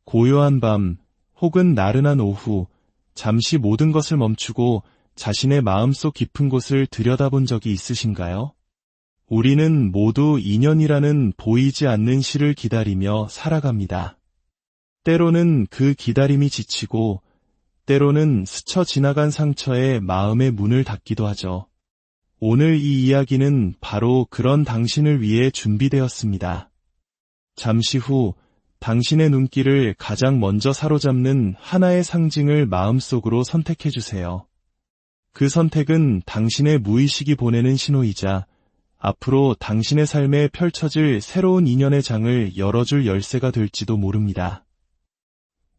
고요한 밤 혹은 나른한 오후 잠시 모든 것을 멈추고 자신의 마음속 깊은 곳을 들여다본 적이 있으신가요? 우리는 모두 인연이라는 보이지 않는 시를 기다리며 살아갑니다. 때로는 그 기다림이 지치고 때로는 스쳐 지나간 상처에 마음의 문을 닫기도 하죠. 오늘 이 이야기는 바로 그런 당신을 위해 준비되었습니다. 잠시 후 당신의 눈길을 가장 먼저 사로잡는 하나의 상징을 마음속으로 선택해주세요. 그 선택은 당신의 무의식이 보내는 신호이자 앞으로 당신의 삶에 펼쳐질 새로운 인연의 장을 열어줄 열쇠가 될지도 모릅니다.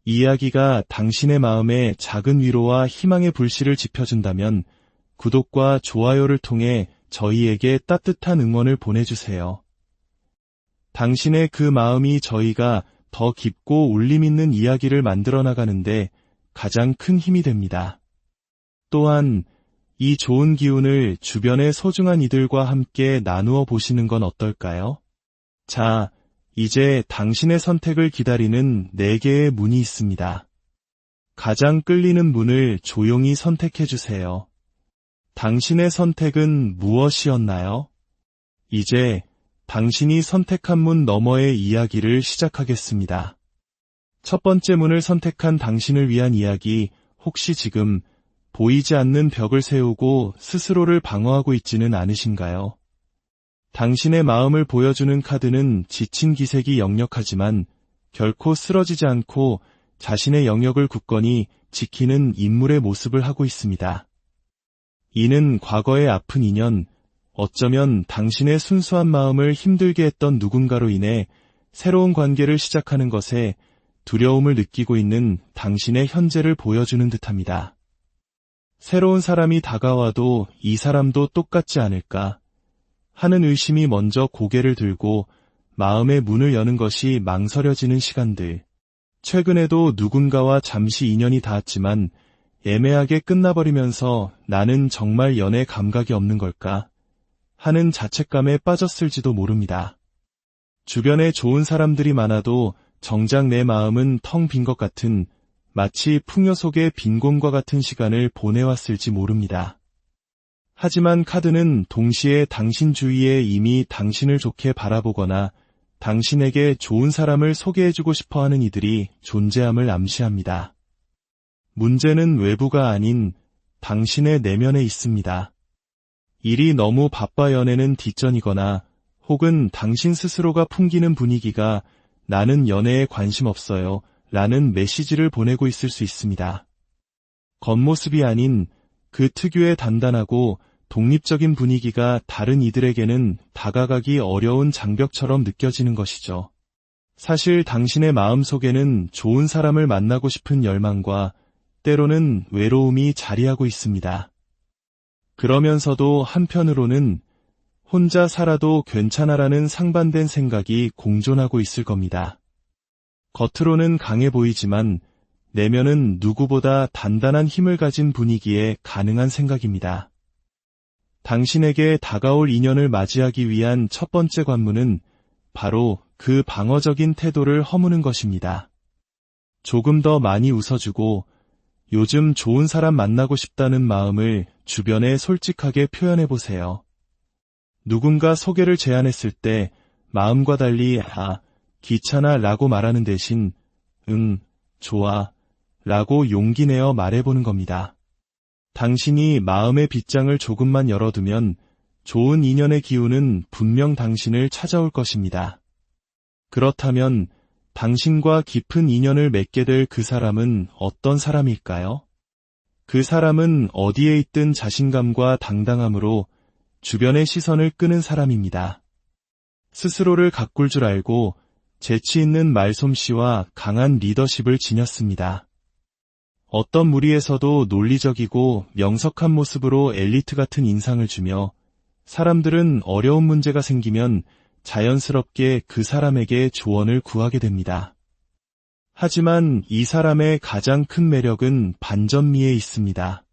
이야기가 당신의 마음에 작은 위로와 희망의 불씨를 지펴준다면 구독과 좋아요를 통해 저희에게 따뜻한 응원을 보내주세요. 당신의 그 마음이 저희가 더 깊고 울림 있는 이야기를 만들어 나가는데 가장 큰 힘이 됩니다. 또한 이 좋은 기운을 주변의 소중한 이들과 함께 나누어 보시는 건 어떨까요? 자, 이제 당신의 선택을 기다리는 4개의 문이 있습니다. 가장 끌리는 문을 조용히 선택해 주세요. 당신의 선택은 무엇이었나요? 이제 당신이 선택한 문 너머의 이야기를 시작하겠습니다. 첫 번째 문을 선택한 당신을 위한 이야기, 혹시 지금 보이지 않는 벽을 세우고 스스로를 방어하고 있지는 않으신가요? 당신의 마음을 보여주는 카드는 지친 기색이 역력하지만 결코 쓰러지지 않고 자신의 영역을 굳건히 지키는 인물의 모습을 하고 있습니다. 이는 과거의 아픈 인연, 어쩌면 당신의 순수한 마음을 힘들게 했던 누군가로 인해 새로운 관계를 시작하는 것에 두려움을 느끼고 있는 당신의 현재를 보여주는 듯합니다. 새로운 사람이 다가와도 이 사람도 똑같지 않을까 하는 의심이 먼저 고개를 들고 마음의 문을 여는 것이 망설여지는 시간들. 최근에도 누군가와 잠시 인연이 닿았지만 애매하게 끝나버리면서 나는 정말 연애 감각이 없는 걸까 하는 자책감에 빠졌을지도 모릅니다. 주변에 좋은 사람들이 많아도 정작 내 마음은 텅 빈 것 같은 마치 풍요 속의 빈곤과 같은 시간을 보내왔을지 모릅니다. 하지만 카드는 동시에 당신 주위에 이미 당신을 좋게 바라보거나 당신에게 좋은 사람을 소개해주고 싶어하는 이들이 존재함을 암시합니다. 문제는 외부가 아닌 당신의 내면에 있습니다. 일이 너무 바빠 연애는 뒷전이거나 혹은 당신 스스로가 풍기는 분위기가 나는 연애에 관심 없어요 라는 메시지를 보내고 있을 수 있습니다. 겉모습이 아닌 그 특유의 단단하고 독립적인 분위기가 다른 이들에게는 다가가기 어려운 장벽처럼 느껴지는 것이죠. 사실 당신의 마음속에는 좋은 사람을 만나고 싶은 열망과 때로는 외로움이 자리하고 있습니다. 그러면서도 한편으로는 혼자 살아도 괜찮아라는 상반된 생각이 공존하고 있을 겁니다. 겉으로는 강해 보이지만 내면은 누구보다 단단한 힘을 가진 분위기에 가능한 생각입니다. 당신에게 다가올 인연을 맞이하기 위한 첫 번째 관문은 바로 그 방어적인 태도를 허무는 것입니다. 조금 더 많이 웃어주고 요즘 좋은 사람 만나고 싶다는 마음을 주변에 솔직하게 표현해보세요. 누군가 소개를 제안했을 때 마음과 달리 귀찮아 라고 말하는 대신 좋아 라고 용기 내어 말해보는 겁니다. 당신이 마음의 빗장을 조금만 열어두면 좋은 인연의 기운은 분명 당신을 찾아올 것입니다. 그렇다면 당신과 깊은 인연을 맺게 될 그 사람은 어떤 사람일까요? 그 사람은 어디에 있든 자신감과 당당함으로 주변의 시선을 끄는 사람입니다. 스스로를 가꿀 줄 알고 재치 있는 말솜씨와 강한 리더십을 지녔습니다. 어떤 무리에서도 논리적이고 명석한 모습으로 엘리트 같은 인상을 주며 사람들은 어려운 문제가 생기면 자연스럽게 그 사람에게 조언을 구하게 됩니다. 하지만 이 사람의 가장 큰 매력은 반전미에 있습니다.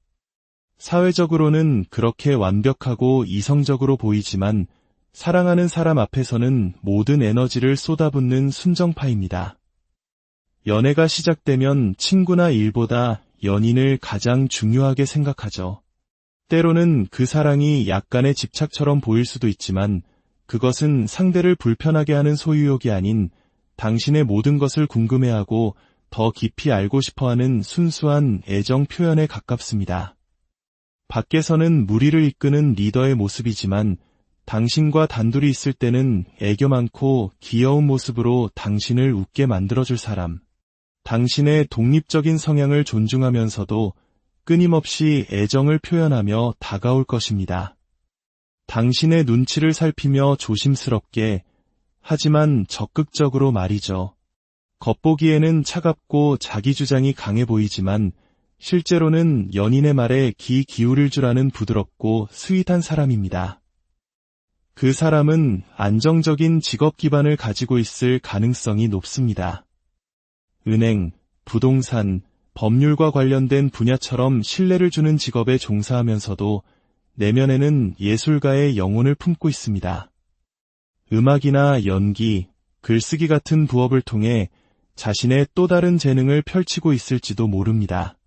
사회적으로는 그렇게 완벽하고 이성적으로 보이지만 사랑하는 사람 앞에서는 모든 에너지를 쏟아붓는 순정파입니다. 연애가 시작되면 친구나 일보다 연인을 가장 중요하게 생각하죠. 때로는 그 사랑이 약간의 집착처럼 보일 수도 있지만 그것은 상대를 불편하게 하는 소유욕이 아닌 당신의 모든 것을 궁금해하고 더 깊이 알고 싶어하는 순수한 애정 표현에 가깝습니다. 밖에서는 무리를 이끄는 리더의 모습이지만 당신과 단둘이 있을 때는 애교 많고 귀여운 모습으로 당신을 웃게 만들어줄 사람. 당신의 독립적인 성향을 존중하면서도 끊임없이 애정을 표현하며 다가올 것입니다. 당신의 눈치를 살피며 조심스럽게, 하지만 적극적으로 말이죠. 겉보기에는 차갑고 자기주장이 강해 보이지만 실제로는 연인의 말에 귀 기울일 줄 아는 부드럽고 스윗한 사람입니다. 그 사람은 안정적인 직업 기반을 가지고 있을 가능성이 높습니다. 은행, 부동산, 법률과 관련된 분야처럼 신뢰를 주는 직업에 종사하면서도 내면에는 예술가의 영혼을 품고 있습니다. 음악이나 연기, 글쓰기 같은 부업을 통해 자신의 또 다른 재능을 펼치고 있을지도 모릅니다.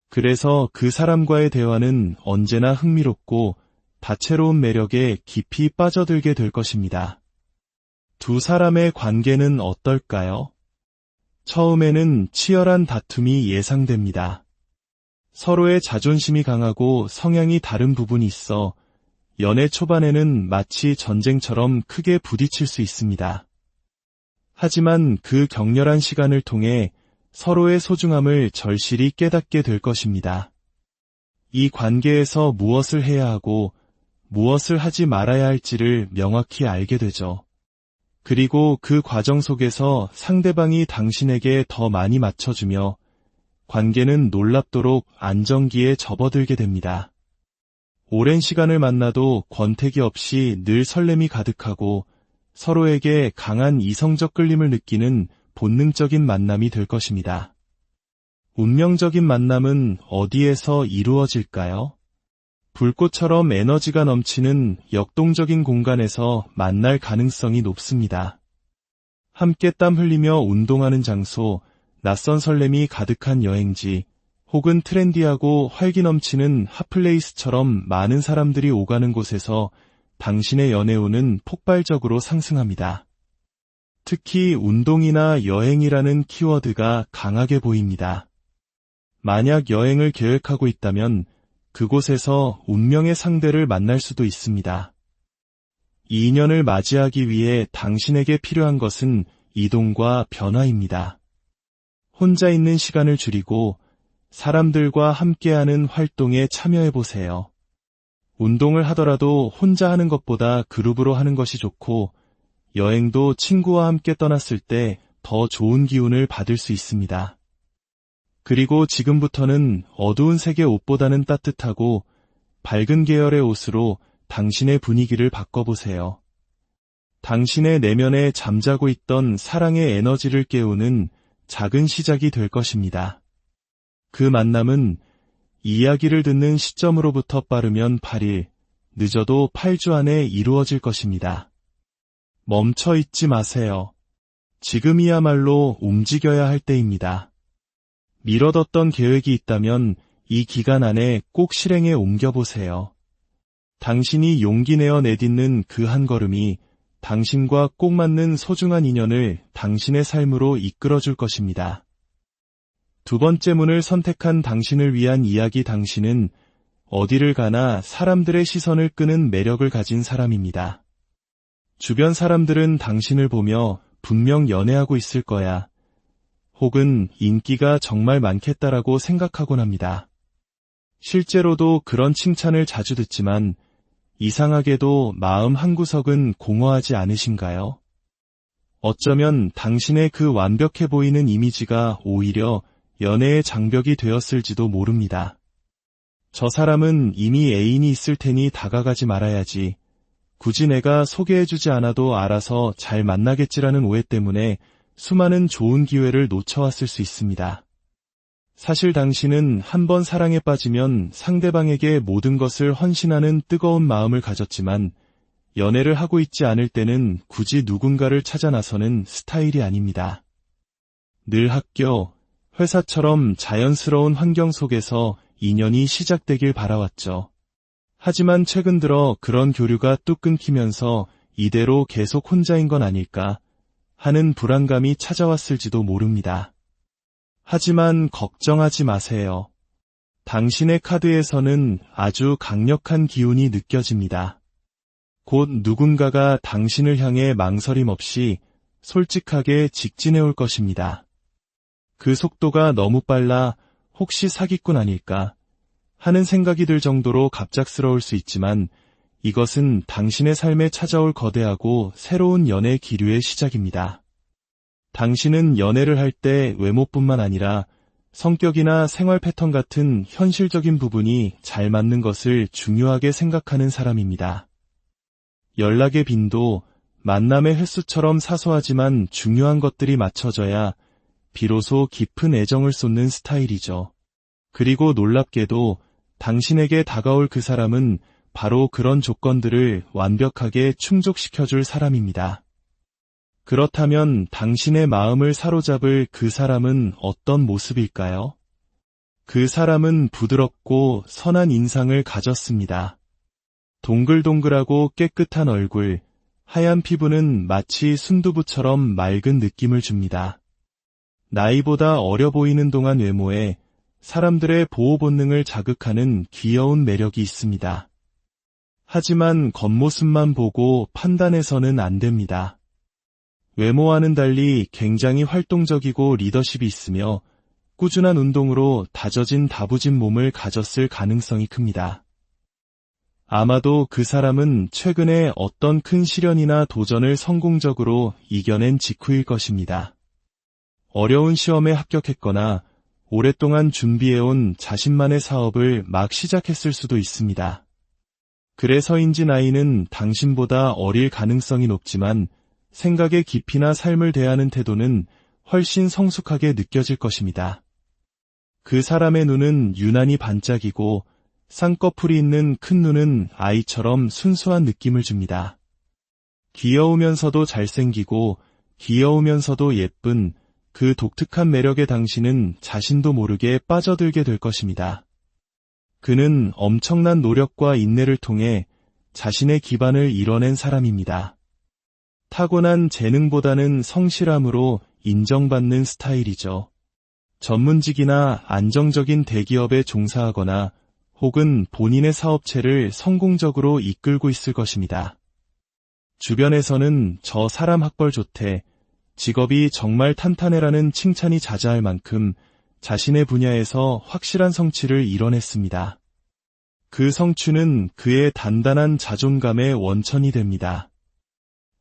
그래서 그 사람과의 대화는 언제나 흥미롭고 다채로운 매력에 깊이 빠져들게 될 것입니다. 두 사람의 관계는 어떨까요? 처음에는 치열한 다툼이 예상됩니다. 서로의 자존심이 강하고 성향이 다른 부분이 있어 연애 초반에는 마치 전쟁처럼 크게 부딪힐 수 있습니다. 하지만 그 격렬한 시간을 통해 서로의 소중함을 절실히 깨닫게 될 것입니다. 이 관계에서 무엇을 해야 하고 무엇을 하지 말아야 할지를 명확히 알게 되죠. 그리고 그 과정 속에서 상대방이 당신에게 더 많이 맞춰주며 관계는 놀랍도록 안정기에 접어들게 됩니다. 오랜 시간을 만나도 권태기 없이 늘 설렘이 가득하고 서로에게 강한 이성적 끌림을 느끼는 본능적인 만남이 될 것입니다. 운명적인 만남은 어디에서 이루어질까요? 불꽃처럼 에너지가 넘치는 역동적인 공간에서 만날 가능성이 높습니다. 함께 땀 흘리며 운동하는 장소, 낯선 설렘이 가득한 여행지, 혹은 트렌디하고 활기 넘치는 핫플레이스처럼 많은 사람들이 오가는 곳에서 당신의 연애운은 폭발적으로 상승합니다. 특히 운동이나 여행이라는 키워드가 강하게 보입니다. 만약 여행을 계획하고 있다면 그곳에서 운명의 상대를 만날 수도 있습니다. 이 인연을 맞이하기 위해 당신에게 필요한 것은 이동과 변화입니다. 혼자 있는 시간을 줄이고 사람들과 함께하는 활동에 참여해보세요. 운동을 하더라도 혼자 하는 것보다 그룹으로 하는 것이 좋고 여행도 친구와 함께 떠났을 때 더 좋은 기운을 받을 수 있습니다. 그리고 지금부터는 어두운 색의 옷보다는 따뜻하고 밝은 계열의 옷으로 당신의 분위기를 바꿔보세요. 당신의 내면에 잠자고 있던 사랑의 에너지를 깨우는 작은 시작이 될 것입니다. 그 만남은 이야기를 듣는 시점으로부터 빠르면 8일, 늦어도 8주 안에 이루어질 것입니다. 멈춰 있지 마세요. 지금이야말로 움직여야 할 때입니다. 미뤄뒀던 계획이 있다면 이 기간 안에 꼭 실행에 옮겨보세요. 당신이 용기 내어 내딛는 그 한 걸음이 당신과 꼭 맞는 소중한 인연을 당신의 삶으로 이끌어줄 것입니다. 두 번째 문을 선택한 당신을 위한 이야기. 당신은 어디를 가나 사람들의 시선을 끄는 매력을 가진 사람입니다. 주변 사람들은 당신을 보며 분명 연애하고 있을 거야. 혹은 인기가 정말 많겠다라고 생각하곤 합니다. 실제로도 그런 칭찬을 자주 듣지만 이상하게도 마음 한구석은 공허하지 않으신가요? 어쩌면 당신의 그 완벽해 보이는 이미지가 오히려 연애의 장벽이 되었을지도 모릅니다. 저 사람은 이미 애인이 있을 테니 다가가지 말아야지. 굳이 내가 소개해주지 않아도 알아서 잘 만나겠지라는 오해 때문에 수많은 좋은 기회를 놓쳐왔을 수 있습니다. 사실 당신은 한번 사랑에 빠지면 상대방에게 모든 것을 헌신하는 뜨거운 마음을 가졌지만 연애를 하고 있지 않을 때는 굳이 누군가를 찾아 나서는 스타일이 아닙니다. 늘 학교, 회사처럼 자연스러운 환경 속에서 인연이 시작되길 바라왔죠. 하지만 최근 들어 그런 교류가 뚝 끊기면서 이대로 계속 혼자인 건 아닐까 하는 불안감이 찾아왔을지도 모릅니다. 하지만 걱정하지 마세요. 당신의 카드에서는 아주 강력한 기운이 느껴집니다. 곧 누군가가 당신을 향해 망설임 없이 솔직하게 직진해 올 것입니다. 그 속도가 너무 빨라 혹시 사기꾼 아닐까 하는 생각이 들 정도로 갑작스러울 수 있지만 이것은 당신의 삶에 찾아올 거대하고 새로운 연애 기류의 시작입니다. 당신은 연애를 할 때 외모뿐만 아니라 성격이나 생활 패턴 같은 현실적인 부분이 잘 맞는 것을 중요하게 생각하는 사람입니다. 연락의 빈도, 만남의 횟수처럼 사소하지만 중요한 것들이 맞춰져야 비로소 깊은 애정을 쏟는 스타일이죠. 그리고 놀랍게도 당신에게 다가올 그 사람은 바로 그런 조건들을 완벽하게 충족시켜줄 사람입니다. 그렇다면 당신의 마음을 사로잡을 그 사람은 어떤 모습일까요? 그 사람은 부드럽고 선한 인상을 가졌습니다. 동글동글하고 깨끗한 얼굴, 하얀 피부는 마치 순두부처럼 맑은 느낌을 줍니다. 나이보다 어려 보이는 동안 외모에 사람들의 보호 본능을 자극하는 귀여운 매력이 있습니다. 하지만 겉모습만 보고 판단해서는 안 됩니다. 외모와는 달리 굉장히 활동적이고 리더십이 있으며 꾸준한 운동으로 다져진 다부진 몸을 가졌을 가능성이 큽니다. 아마도 그 사람은 최근에 어떤 큰 시련이나 도전을 성공적으로 이겨낸 직후일 것입니다. 어려운 시험에 합격했거나 오랫동안 준비해온 자신만의 사업을 막 시작했을 수도 있습니다. 그래서인지 나이는 당신보다 어릴 가능성이 높지만 생각의 깊이나 삶을 대하는 태도는 훨씬 성숙하게 느껴질 것입니다. 그 사람의 눈은 유난히 반짝이고 쌍꺼풀이 있는 큰 눈은 아이처럼 순수한 느낌을 줍니다. 귀여우면서도 잘생기고 귀여우면서도 예쁜 그 독특한 매력에 당신은 자신도 모르게 빠져들게 될 것입니다. 그는 엄청난 노력과 인내를 통해 자신의 기반을 이뤄낸 사람입니다. 타고난 재능보다는 성실함으로 인정받는 스타일이죠. 전문직이나 안정적인 대기업에 종사하거나 혹은 본인의 사업체를 성공적으로 이끌고 있을 것입니다. 주변에서는 저 사람 학벌 좋대, 직업이 정말 탄탄해라는 칭찬이 자자할 만큼 자신의 분야에서 확실한 성취를 이뤄냈습니다. 그 성취는 그의 단단한 자존감의 원천이 됩니다.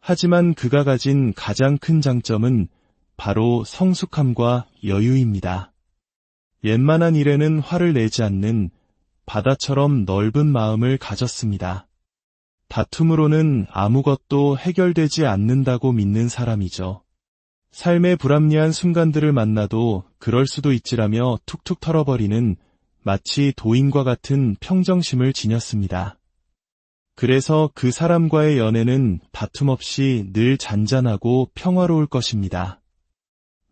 하지만 그가 가진 가장 큰 장점은 바로 성숙함과 여유입니다. 웬만한 일에는 화를 내지 않는 바다처럼 넓은 마음을 가졌습니다. 다툼으로는 아무것도 해결되지 않는다고 믿는 사람이죠. 삶의 불합리한 순간들을 만나도 그럴 수도 있지라며 툭툭 털어버리는 마치 도인과 같은 평정심을 지녔습니다. 그래서 그 사람과의 연애는 다툼 없이 늘 잔잔하고 평화로울 것입니다.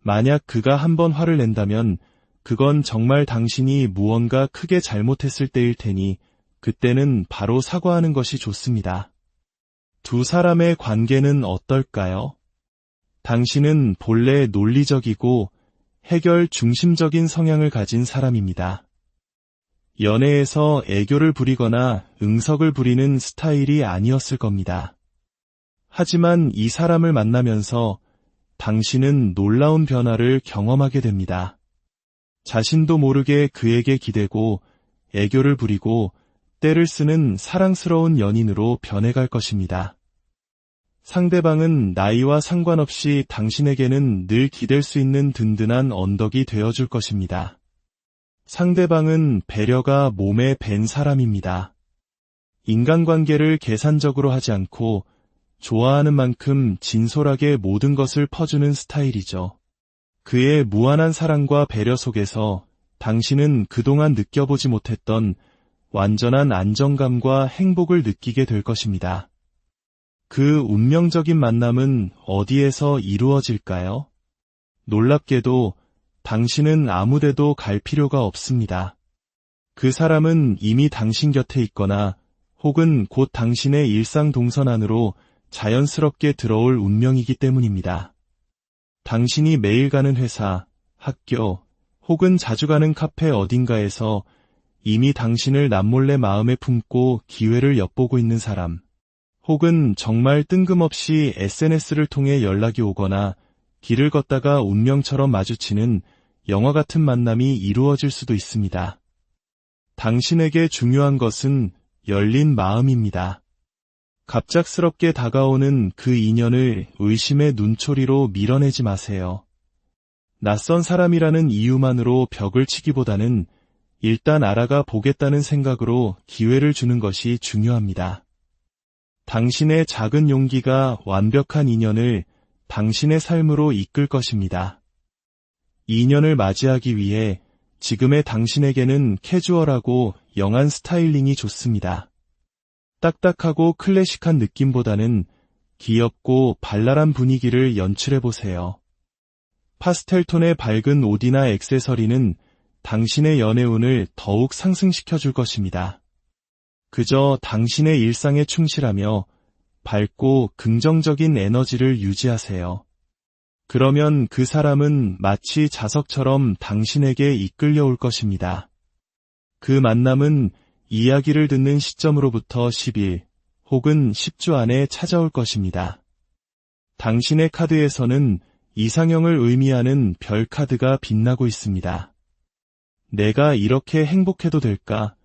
만약 그가 한번 화를 낸다면 그건 정말 당신이 무언가 크게 잘못했을 때일 테니 그때는 바로 사과하는 것이 좋습니다. 두 사람의 관계는 어떨까요? 당신은 본래 논리적이고 해결 중심적인 성향을 가진 사람입니다. 연애에서 애교를 부리거나 응석을 부리는 스타일이 아니었을 겁니다. 하지만 이 사람을 만나면서 당신은 놀라운 변화를 경험하게 됩니다. 자신도 모르게 그에게 기대고 애교를 부리고 때를 쓰는 사랑스러운 연인으로 변해갈 것입니다. 상대방은 나이와 상관없이 당신에게는 늘 기댈 수 있는 든든한 언덕이 되어줄 것입니다. 상대방은 배려가 몸에 밴 사람입니다. 인간관계를 계산적으로 하지 않고 좋아하는 만큼 진솔하게 모든 것을 퍼주는 스타일이죠. 그의 무한한 사랑과 배려 속에서 당신은 그동안 느껴보지 못했던 완전한 안정감과 행복을 느끼게 될 것입니다. 그 운명적인 만남은 어디에서 이루어질까요? 놀랍게도 당신은 아무데도 갈 필요가 없습니다. 그 사람은 이미 당신 곁에 있거나 혹은 곧 당신의 일상 동선 안으로 자연스럽게 들어올 운명이기 때문입니다. 당신이 매일 가는 회사, 학교, 혹은 자주 가는 카페 어딘가에서 이미 당신을 남몰래 마음에 품고 기회를 엿보고 있는 사람, 혹은 정말 뜬금없이 SNS를 통해 연락이 오거나 길을 걷다가 운명처럼 마주치는 영화 같은 만남이 이루어질 수도 있습니다. 당신에게 중요한 것은 열린 마음입니다. 갑작스럽게 다가오는 그 인연을 의심의 눈초리로 밀어내지 마세요. 낯선 사람이라는 이유만으로 벽을 치기보다는 일단 알아가 보겠다는 생각으로 기회를 주는 것이 중요합니다. 당신의 작은 용기가 완벽한 인연을 당신의 삶으로 이끌 것입니다. 인연을 맞이하기 위해 지금의 당신에게는 캐주얼하고 영한 스타일링이 좋습니다. 딱딱하고 클래식한 느낌보다는 귀엽고 발랄한 분위기를 연출해보세요. 파스텔톤의 밝은 옷이나 액세서리는 당신의 연애운을 더욱 상승시켜줄 것입니다. 그저 당신의 일상에 충실하며 밝고 긍정적인 에너지를 유지하세요. 그러면 그 사람은 마치 자석처럼 당신에게 이끌려올 것입니다. 그 만남은 이야기를 듣는 시점으로부터 10일 혹은 10주 안에 찾아올 것입니다. 당신의 카드에서는 이상형을 의미하는 별 카드가 빛나고 있습니다. 내가 이렇게 행복해도 될까?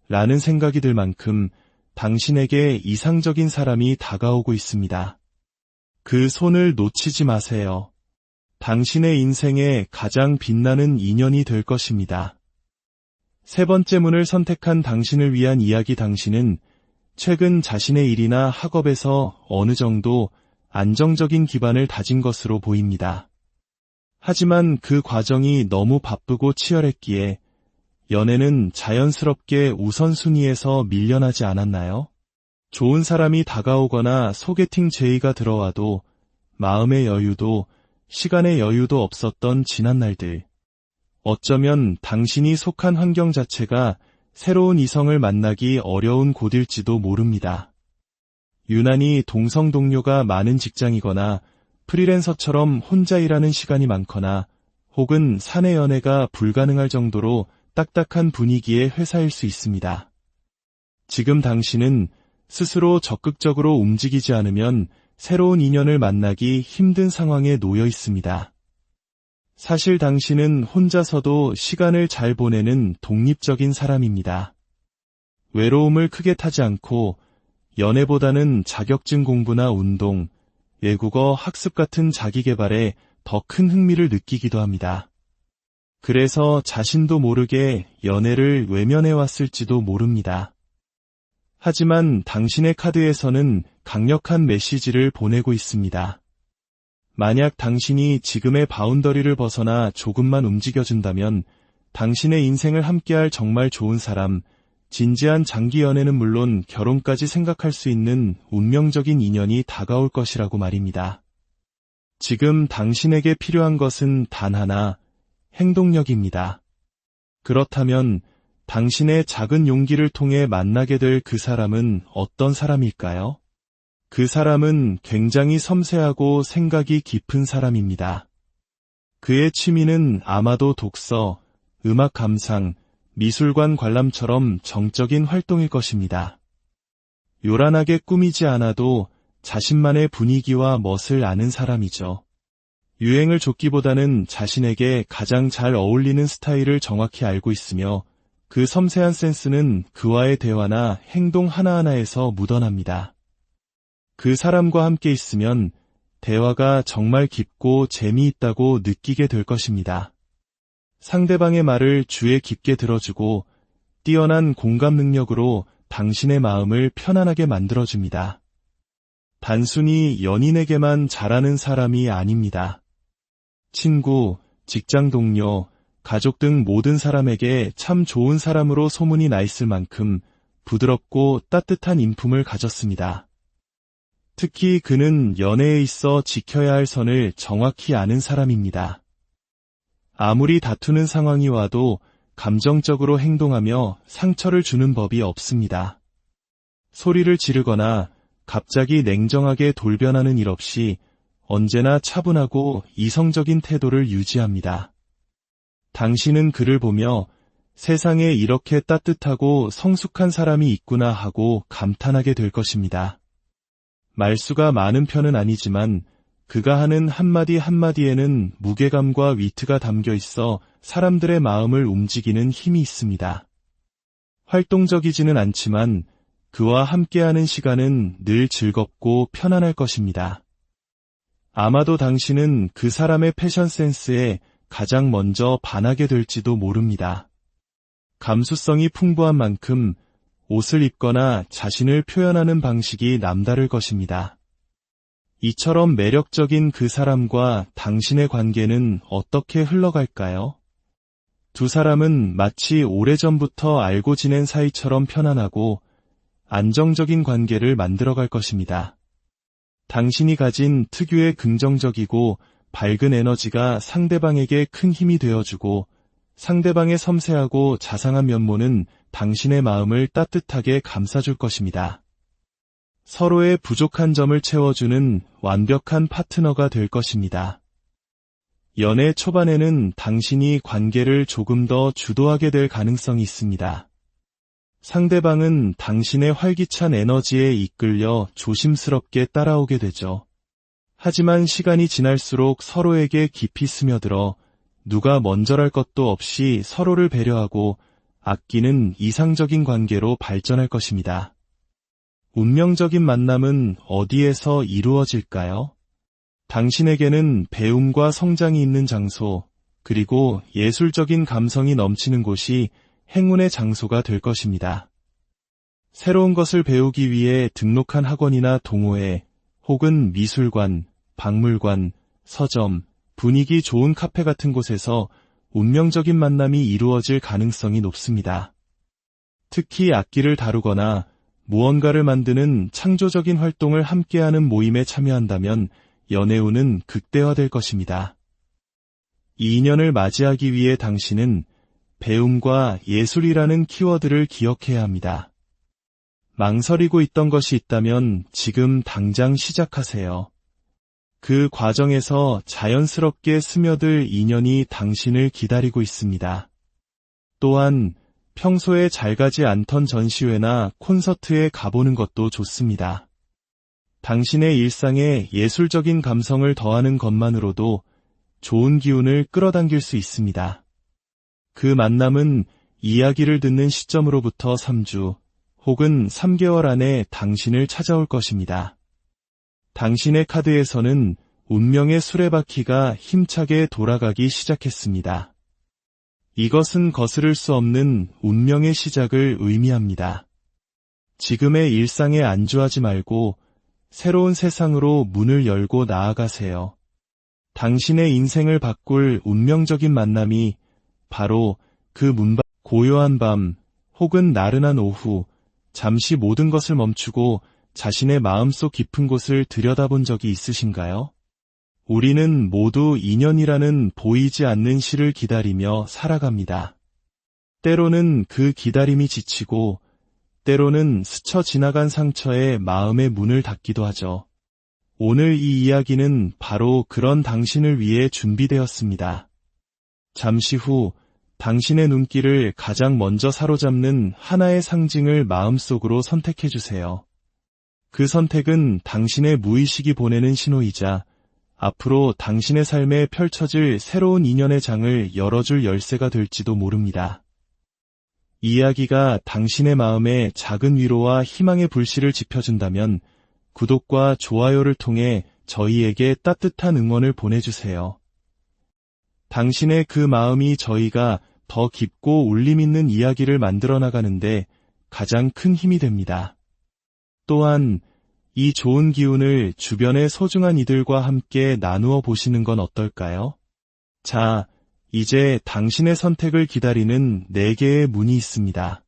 라는 생각이 들 만큼 당신에게 이상적인 사람이 다가오고 있습니다. 그 손을 놓치지 마세요. 당신의 인생에 가장 빛나는 인연이 될 것입니다. 세 번째 문을 선택한 당신을 위한 이야기. 당신은 최근 자신의 일이나 학업에서 어느 정도 안정적인 기반을 다진 것으로 보입니다. 하지만 그 과정이 너무 바쁘고 치열했기에 연애는 자연스럽게 우선순위에서 밀려나지 않았나요? 좋은 사람이 다가오거나 소개팅 제의가 들어와도 마음의 여유도 시간의 여유도 없었던 지난 날들. 어쩌면 당신이 속한 환경 자체가 새로운 이성을 만나기 어려운 곳일지도 모릅니다. 유난히 동성 동료가 많은 직장이거나 프리랜서처럼 혼자 일하는 시간이 많거나 혹은 사내 연애가 불가능할 정도로 딱딱한 분위기의 회사일 수 있습니다. 지금 당신은 스스로 적극적으로 움직이지 않으면 새로운 인연을 만나기 힘든 상황에 놓여 있습니다. 사실 당신은 혼자서도 시간을 잘 보내는 독립적인 사람입니다. 외로움을 크게 타지 않고 연애보다는 자격증 공부나 운동, 외국어 학습 같은 자기 개발에 더 큰 흥미를 느끼기도 합니다. 그래서 자신도 모르게 연애를 외면해왔을지도 모릅니다. 하지만 당신의 카드에서는 강력한 메시지를 보내고 있습니다. 만약 당신이 지금의 바운더리를 벗어나 조금만 움직여준다면 당신의 인생을 함께할 정말 좋은 사람, 진지한 장기 연애는 물론 결혼까지 생각할 수 있는 운명적인 인연이 다가올 것이라고 말입니다. 지금 당신에게 필요한 것은 단 하나, 행동력입니다. 그렇다면 당신의 작은 용기를 통해 만나게 될 그 사람은 어떤 사람일까요? 그 사람은 굉장히 섬세하고 생각이 깊은 사람입니다. 그의 취미는 아마도 독서, 음악 감상, 미술관 관람처럼 정적인 활동일 것입니다. 요란하게 꾸미지 않아도 자신만의 분위기와 멋을 아는 사람이죠. 유행을 좇기보다는 자신에게 가장 잘 어울리는 스타일을 정확히 알고 있으며 그 섬세한 센스는 그와의 대화나 행동 하나하나에서 묻어납니다. 그 사람과 함께 있으면 대화가 정말 깊고 재미있다고 느끼게 될 것입니다. 상대방의 말을 주의 깊게 들어주고 뛰어난 공감 능력으로 당신의 마음을 편안하게 만들어줍니다. 단순히 연인에게만 잘하는 사람이 아닙니다. 친구, 직장 동료, 가족 등 모든 사람에게 참 좋은 사람으로 소문이 나 있을 만큼 부드럽고 따뜻한 인품을 가졌습니다. 특히 그는 연애에 있어 지켜야 할 선을 정확히 아는 사람입니다. 아무리 다투는 상황이 와도 감정적으로 행동하며 상처를 주는 법이 없습니다. 소리를 지르거나 갑자기 냉정하게 돌변하는 일 없이 언제나 차분하고 이성적인 태도를 유지합니다. 당신은 그를 보며 세상에 이렇게 따뜻하고 성숙한 사람이 있구나 하고 감탄하게 될 것입니다. 말수가 많은 편은 아니지만 그가 하는 한마디 한마디에는 무게감과 위트가 담겨 있어 사람들의 마음을 움직이는 힘이 있습니다. 활동적이지는 않지만 그와 함께하는 시간은 늘 즐겁고 편안할 것입니다. 아마도 당신은 그 사람의 패션 센스에 가장 먼저 반하게 될지도 모릅니다. 감수성이 풍부한 만큼 옷을 입거나 자신을 표현하는 방식이 남다를 것입니다. 이처럼 매력적인 그 사람과 당신의 관계는 어떻게 흘러갈까요? 두 사람은 마치 오래전부터 알고 지낸 사이처럼 편안하고 안정적인 관계를 만들어갈 것입니다. 당신이 가진 특유의 긍정적이고 밝은 에너지가 상대방에게 큰 힘이 되어주고 상대방의 섬세하고 자상한 면모는 당신의 마음을 따뜻하게 감싸줄 것입니다. 서로의 부족한 점을 채워주는 완벽한 파트너가 될 것입니다. 연애 초반에는 당신이 관계를 조금 더 주도하게 될 가능성이 있습니다. 상대방은 당신의 활기찬 에너지에 이끌려 조심스럽게 따라오게 되죠. 하지만 시간이 지날수록 서로에게 깊이 스며들어 누가 먼저랄 것도 없이 서로를 배려하고 아끼는 이상적인 관계로 발전할 것입니다. 운명적인 만남은 어디에서 이루어질까요? 당신에게는 배움과 성장이 있는 장소, 그리고 예술적인 감성이 넘치는 곳이 행운의 장소가 될 것입니다. 새로운 것을 배우기 위해 등록한 학원이나 동호회, 혹은 미술관, 박물관, 서점, 분위기 좋은 카페 같은 곳에서 운명적인 만남이 이루어질 가능성이 높습니다. 특히 악기를 다루거나 무언가를 만드는 창조적인 활동을 함께하는 모임에 참여한다면 연애운은 극대화될 것입니다. 이 인연을 맞이하기 위해 당신은 배움과 예술이라는 키워드를 기억해야 합니다. 망설이고 있던 것이 있다면 지금 당장 시작하세요. 그 과정에서 자연스럽게 스며들 인연이 당신을 기다리고 있습니다. 또한 평소에 잘 가지 않던 전시회나 콘서트에 가보는 것도 좋습니다. 당신의 일상에 예술적인 감성을 더하는 것만으로도 좋은 기운을 끌어당길 수 있습니다. 그 만남은 이야기를 듣는 시점으로부터 3주 혹은 3개월 안에 당신을 찾아올 것입니다. 당신의 카드에서는 운명의 수레바퀴가 힘차게 돌아가기 시작했습니다. 이것은 거스를 수 없는 운명의 시작을 의미합니다. 지금의 일상에 안주하지 말고 새로운 세상으로 문을 열고 나아가세요. 당신의 인생을 바꿀 운명적인 만남이 바로 그 문밖. 고요한 밤 혹은 나른한 오후 잠시 모든 것을 멈추고 자신의 마음속 깊은 곳을 들여다본 적이 있으신가요? 우리는 모두 인연이라는 보이지 않는 시를 기다리며 살아갑니다. 때로는 그 기다림이 지치고 때로는 스쳐 지나간 상처에 마음의 문을 닫기도 하죠. 오늘 이 이야기는 바로 그런 당신을 위해 준비되었습니다. 잠시 후 당신의 눈길을 가장 먼저 사로잡는 하나의 상징을 마음속으로 선택해주세요. 그 선택은 당신의 무의식이 보내는 신호이자 앞으로 당신의 삶에 펼쳐질 새로운 인연의 장을 열어줄 열쇠가 될지도 모릅니다. 이야기가 당신의 마음에 작은 위로와 희망의 불씨를 지펴준다면 구독과 좋아요를 통해 저희에게 따뜻한 응원을 보내주세요. 당신의 그 마음이 저희가 더 깊고 울림 있는 이야기를 만들어 나가는데 가장 큰 힘이 됩니다. 또한 이 좋은 기운을 주변의 소중한 이들과 함께 나누어 보시는 건 어떨까요? 자, 이제 당신의 선택을 기다리는 4개의 문이 있습니다.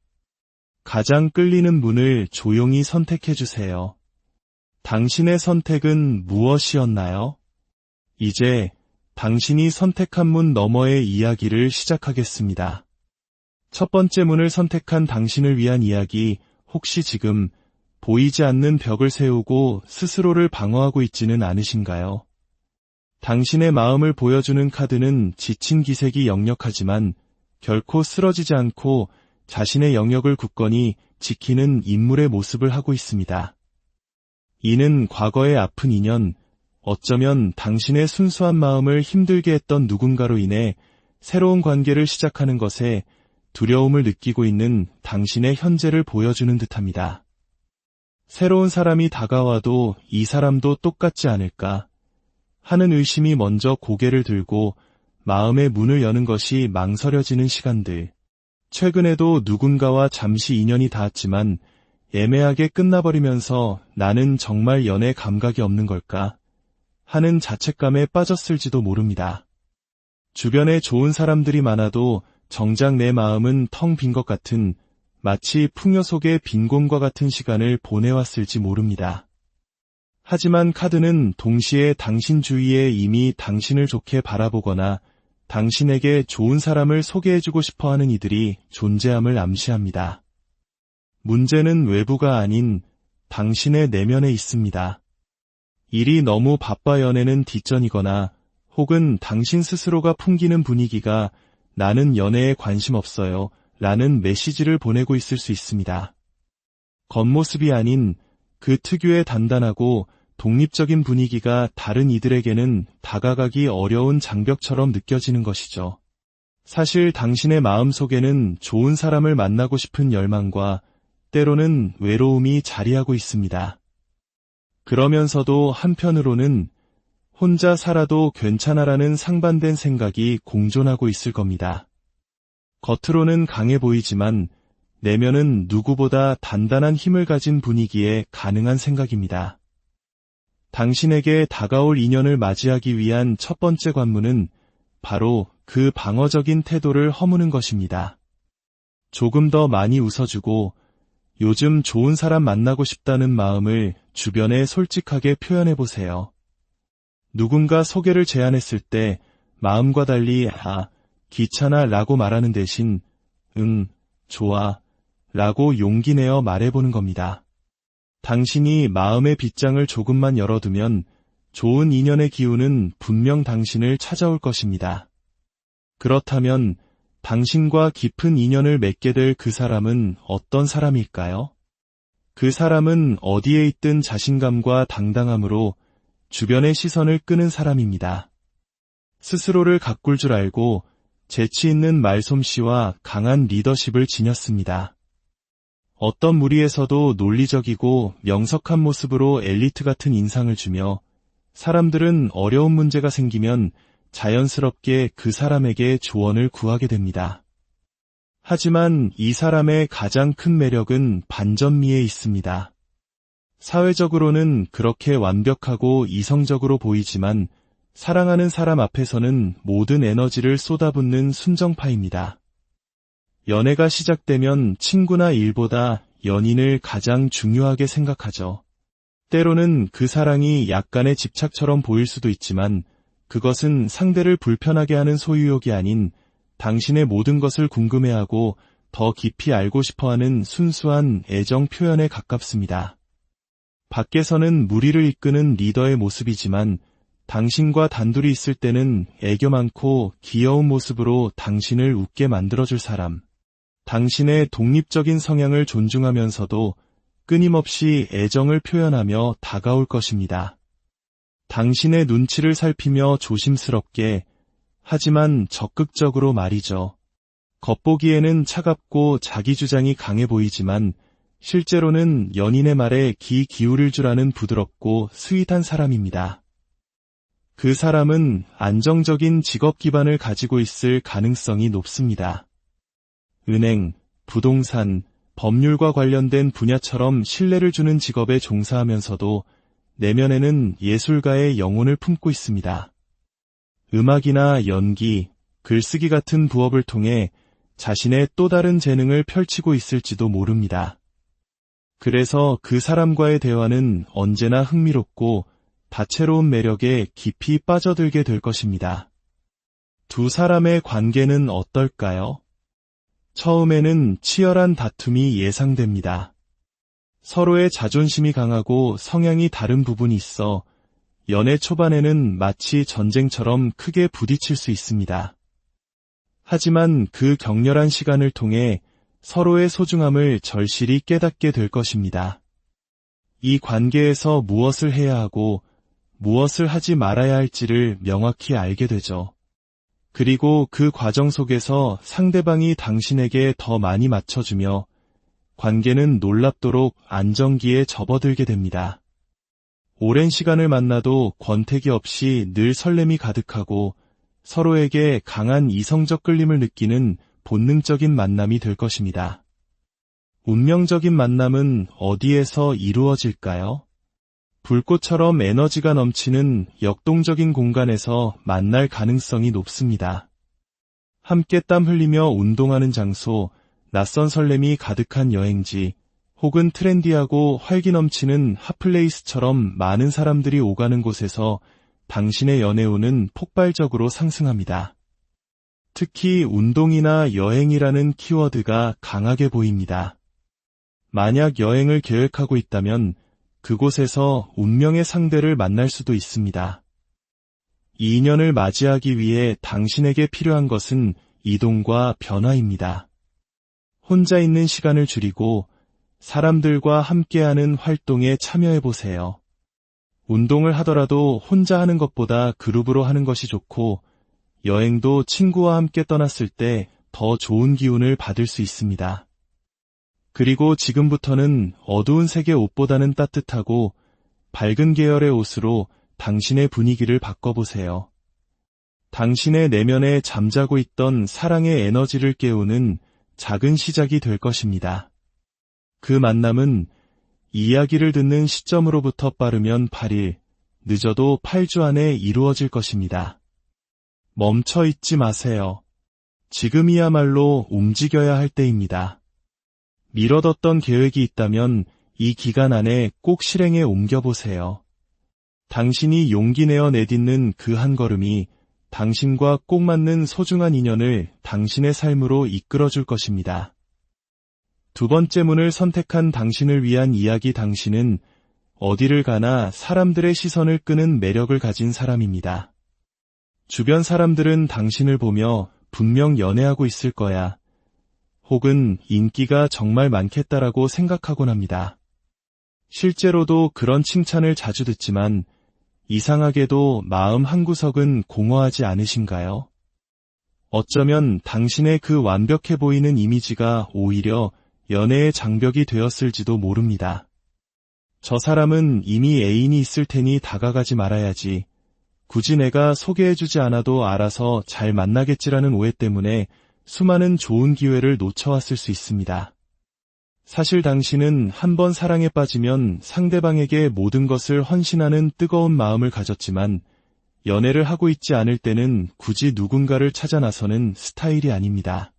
가장 끌리는 문을 조용히 선택해 주세요. 당신의 선택은 무엇이었나요? 이제 당신이 선택한 문 너머의 이야기를 시작하겠습니다. 첫 번째 문을 선택한 당신을 위한 이야기, 혹시 지금 보이지 않는 벽을 세우고 스스로를 방어하고 있지는 않으신가요? 당신의 마음을 보여주는 카드는 지친 기색이 역력하지만 결코 쓰러지지 않고 자신의 영역을 굳건히 지키는 인물의 모습을 하고 있습니다. 이는 과거의 아픈 인연, 어쩌면 당신의 순수한 마음을 힘들게 했던 누군가로 인해 새로운 관계를 시작하는 것에 두려움을 느끼고 있는 당신의 현재를 보여주는 듯합니다. 새로운 사람이 다가와도 이 사람도 똑같지 않을까 하는 의심이 먼저 고개를 들고 마음의 문을 여는 것이 망설여지는 시간들. 최근에도 누군가와 잠시 인연이 닿았지만 애매하게 끝나버리면서 나는 정말 연애 감각이 없는 걸까 하는 자책감에 빠졌을지도 모릅니다. 주변에 좋은 사람들이 많아도 정작 내 마음은 텅 빈 것 같은, 마치 풍요 속의 빈곤과 같은 시간을 보내왔을지 모릅니다. 하지만 카드는 동시에 당신 주위에 이미 당신을 좋게 바라보거나 당신에게 좋은 사람을 소개해주고 싶어하는 이들이 존재함을 암시합니다. 문제는 외부가 아닌 당신의 내면에 있습니다. 일이 너무 바빠 연애는 뒷전이거나 혹은 당신 스스로가 풍기는 분위기가 나는 연애에 관심 없어요 라는 메시지를 보내고 있을 수 있습니다. 겉모습이 아닌 그 특유의 단단하고 독립적인 분위기가 다른 이들에게는 다가가기 어려운 장벽처럼 느껴지는 것이죠. 사실 당신의 마음속에는 좋은 사람을 만나고 싶은 열망과 때로는 외로움이 자리하고 있습니다. 그러면서도 한편으로는 혼자 살아도 괜찮아라는 상반된 생각이 공존하고 있을 겁니다. 겉으로는 강해 보이지만 내면은 누구보다 단단한 힘을 가진 분위기에 가능한 생각입니다. 당신에게 다가올 인연을 맞이하기 위한 첫 번째 관문은 바로 그 방어적인 태도를 허무는 것입니다. 조금 더 많이 웃어주고 요즘 좋은 사람 만나고 싶다는 마음을 주변에 솔직하게 표현해보세요. 누군가 소개를 제안했을 때 마음과 달리 귀찮아 라고 말하는 대신 좋아 라고 용기 내어 말해보는 겁니다. 당신이 마음의 빗장을 조금만 열어두면 좋은 인연의 기운은 분명 당신을 찾아올 것입니다. 그렇다면 당신과 깊은 인연을 맺게 될 그 사람은 어떤 사람일까요? 그 사람은 어디에 있든 자신감과 당당함으로 주변의 시선을 끄는 사람입니다. 스스로를 가꿀 줄 알고 재치 있는 말솜씨와 강한 리더십을 지녔습니다. 어떤 무리에서도 논리적이고 명석한 모습으로 엘리트 같은 인상을 주며 사람들은 어려운 문제가 생기면 자연스럽게 그 사람에게 조언을 구하게 됩니다. 하지만 이 사람의 가장 큰 매력은 반전미에 있습니다. 사회적으로는 그렇게 완벽하고 이성적으로 보이지만 사랑하는 사람 앞에서는 모든 에너지를 쏟아붓는 순정파입니다. 연애가 시작되면 친구나 일보다 연인을 가장 중요하게 생각하죠. 때로는 그 사랑이 약간의 집착처럼 보일 수도 있지만 그것은 상대를 불편하게 하는 소유욕이 아닌 당신의 모든 것을 궁금해하고 더 깊이 알고 싶어하는 순수한 애정 표현에 가깝습니다. 밖에서는 무리를 이끄는 리더의 모습이지만 당신과 단둘이 있을 때는 애교 많고 귀여운 모습으로 당신을 웃게 만들어줄 사람. 당신의 독립적인 성향을 존중하면서도 끊임없이 애정을 표현하며 다가올 것입니다. 당신의 눈치를 살피며 조심스럽게, 하지만 적극적으로 말이죠. 겉보기에는 차갑고 자기 주장이 강해 보이지만 실제로는 연인의 말에 귀 기울일 줄 아는 부드럽고 스윗한 사람입니다. 그 사람은 안정적인 직업 기반을 가지고 있을 가능성이 높습니다. 은행, 부동산, 법률과 관련된 분야처럼 신뢰를 주는 직업에 종사하면서도 내면에는 예술가의 영혼을 품고 있습니다. 음악이나 연기, 글쓰기 같은 부업을 통해 자신의 또 다른 재능을 펼치고 있을지도 모릅니다. 그래서 그 사람과의 대화는 언제나 흥미롭고 다채로운 매력에 깊이 빠져들게 될 것입니다. 두 사람의 관계는 어떨까요? 처음에는 치열한 다툼이 예상됩니다. 서로의 자존심이 강하고 성향이 다른 부분이 있어 연애 초반에는 마치 전쟁처럼 크게 부딪힐 수 있습니다. 하지만 그 격렬한 시간을 통해 서로의 소중함을 절실히 깨닫게 될 것입니다. 이 관계에서 무엇을 해야 하고 무엇을 하지 말아야 할지를 명확히 알게 되죠. 그리고 그 과정 속에서 상대방이 당신에게 더 많이 맞춰주며 관계는 놀랍도록 안정기에 접어들게 됩니다. 오랜 시간을 만나도 권태기 없이 늘 설렘이 가득하고 서로에게 강한 이성적 끌림을 느끼는 본능적인 만남이 될 것입니다. 운명적인 만남은 어디에서 이루어질까요? 불꽃처럼 에너지가 넘치는 역동적인 공간에서 만날 가능성이 높습니다. 함께 땀 흘리며 운동하는 장소, 낯선 설렘이 가득한 여행지, 혹은 트렌디하고 활기 넘치는 핫플레이스처럼 많은 사람들이 오가는 곳에서 당신의 연애운은 폭발적으로 상승합니다. 특히 운동이나 여행이라는 키워드가 강하게 보입니다. 만약 여행을 계획하고 있다면 그곳에서 운명의 상대를 만날 수도 있습니다. 이 인연을 맞이하기 위해 당신에게 필요한 것은 이동과 변화입니다. 혼자 있는 시간을 줄이고 사람들과 함께하는 활동에 참여해보세요. 운동을 하더라도 혼자 하는 것보다 그룹으로 하는 것이 좋고, 여행도 친구와 함께 떠났을 때 더 좋은 기운을 받을 수 있습니다. 그리고 지금부터는 어두운 색의 옷보다는 따뜻하고 밝은 계열의 옷으로 당신의 분위기를 바꿔보세요. 당신의 내면에 잠자고 있던 사랑의 에너지를 깨우는 작은 시작이 될 것입니다. 그 만남은 이야기를 듣는 시점으로부터 빠르면 8일, 늦어도 8주 안에 이루어질 것입니다. 멈춰 있지 마세요. 지금이야말로 움직여야 할 때입니다. 미뤄뒀던 계획이 있다면 이 기간 안에 꼭 실행에 옮겨보세요. 당신이 용기 내어 내딛는 그 한 걸음이 당신과 꼭 맞는 소중한 인연을 당신의 삶으로 이끌어줄 것입니다. 두 번째 문을 선택한 당신을 위한 이야기. 당신은 어디를 가나 사람들의 시선을 끄는 매력을 가진 사람입니다. 주변 사람들은 당신을 보며 분명 연애하고 있을 거야, 혹은 인기가 정말 많겠다라고 생각하곤 합니다. 실제로도 그런 칭찬을 자주 듣지만 이상하게도 마음 한구석은 공허하지 않으신가요? 어쩌면 당신의 그 완벽해 보이는 이미지가 오히려 연애의 장벽이 되었을지도 모릅니다. 저 사람은 이미 애인이 있을 테니 다가가지 말아야지. 굳이 내가 소개해주지 않아도 알아서 잘 만나겠지라는 오해 때문에 수많은 좋은 기회를 놓쳐왔을 수 있습니다. 사실 당신은 한번 사랑에 빠지면 상대방에게 모든 것을 헌신하는 뜨거운 마음을 가졌지만 연애를 하고 있지 않을 때는 굳이 누군가를 찾아 나서는 스타일이 아닙니다.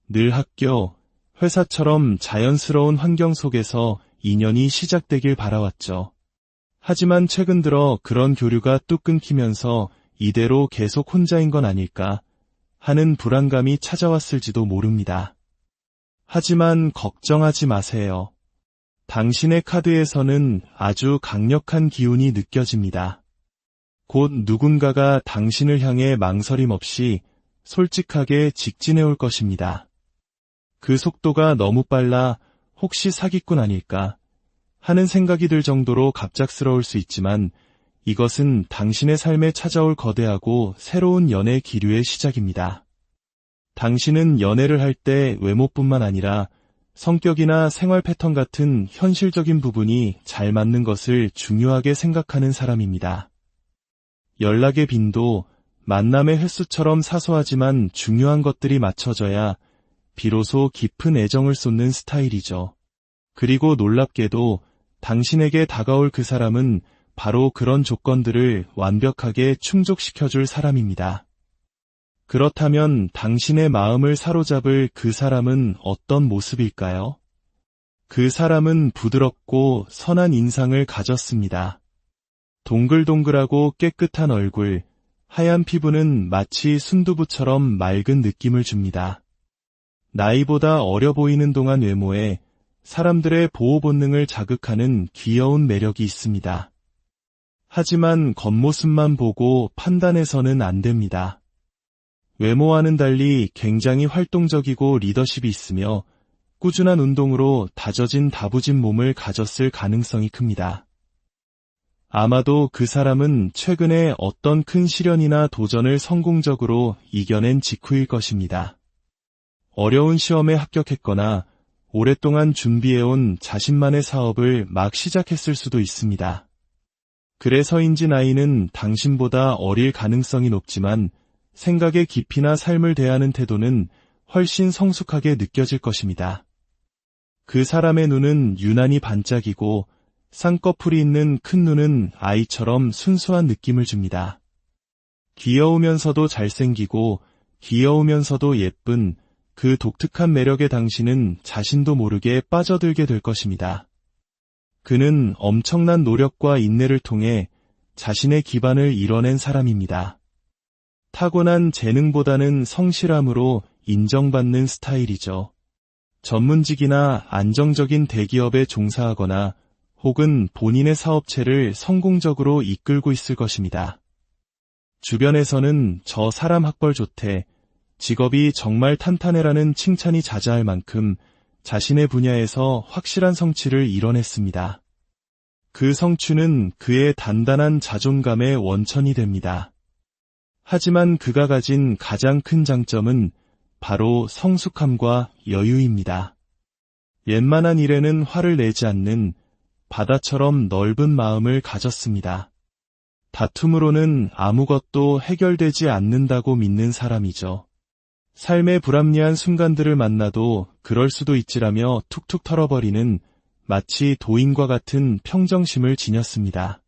늘 학교, 회사처럼 자연스러운 환경 속에서 인연이 시작되길 바라왔죠. 하지만 최근 들어 그런 교류가 뚝 끊기면서 이대로 계속 혼자인 건 아닐까 하는 불안감이 찾아왔을지도 모릅니다. 하지만 걱정하지 마세요. 당신의 카드에서는 아주 강력한 기운이 느껴집니다. 곧 누군가가 당신을 향해 망설임 없이 솔직하게 직진해 올 것입니다. 그 속도가 너무 빨라 혹시 사기꾼 아닐까 하는 생각이 들 정도로 갑작스러울 수 있지만 이것은 당신의 삶에 찾아올 거대하고 새로운 연애 기류의 시작입니다. 당신은 연애를 할 때 외모뿐만 아니라 성격이나 생활 패턴 같은 현실적인 부분이 잘 맞는 것을 중요하게 생각하는 사람입니다. 연락의 빈도, 만남의 횟수처럼 사소하지만 중요한 것들이 맞춰져야 비로소 깊은 애정을 쏟는 스타일이죠. 그리고 놀랍게도 당신에게 다가올 그 사람은 바로 그런 조건들을 완벽하게 충족시켜줄 사람입니다. 그렇다면 당신의 마음을 사로잡을 그 사람은 어떤 모습일까요? 그 사람은 부드럽고 선한 인상을 가졌습니다. 동글동글하고 깨끗한 얼굴, 하얀 피부는 마치 순두부처럼 맑은 느낌을 줍니다. 나이보다 어려 보이는 동안 외모에 사람들의 보호 본능을 자극하는 귀여운 매력이 있습니다. 하지만 겉모습만 보고 판단해서는 안 됩니다. 외모와는 달리 굉장히 활동적이고 리더십이 있으며 꾸준한 운동으로 다져진 다부진 몸을 가졌을 가능성이 큽니다. 아마도 그 사람은 최근에 어떤 큰 시련이나 도전을 성공적으로 이겨낸 직후일 것입니다. 어려운 시험에 합격했거나 오랫동안 준비해온 자신만의 사업을 막 시작했을 수도 있습니다. 그래서인지 나이는 당신보다 어릴 가능성이 높지만 생각의 깊이나 삶을 대하는 태도는 훨씬 성숙하게 느껴질 것입니다. 그 사람의 눈은 유난히 반짝이고 쌍꺼풀이 있는 큰 눈은 아이처럼 순수한 느낌을 줍니다. 귀여우면서도 잘생기고 귀여우면서도 예쁜 그 독특한 매력에 당신은 자신도 모르게 빠져들게 될 것입니다. 그는 엄청난 노력과 인내를 통해 자신의 기반을 이뤄낸 사람입니다. 타고난 재능보다는 성실함으로 인정받는 스타일이죠. 전문직이나 안정적인 대기업에 종사하거나 혹은 본인의 사업체를 성공적으로 이끌고 있을 것입니다. 주변에서는 저 사람 학벌 좋대, 직업이 정말 탄탄해라는 칭찬이 자자할 만큼 자신의 분야에서 확실한 성취를 이뤄냈습니다. 그 성취는 그의 단단한 자존감의 원천이 됩니다. 하지만 그가 가진 가장 큰 장점은 바로 성숙함과 여유입니다. 웬만한 일에는 화를 내지 않는 바다처럼 넓은 마음을 가졌습니다. 다툼으로는 아무것도 해결되지 않는다고 믿는 사람이죠. 삶의 불합리한 순간들을 만나도 그럴 수도 있지라며 툭툭 털어버리는 마치 도인과 같은 평정심을 지녔습니다.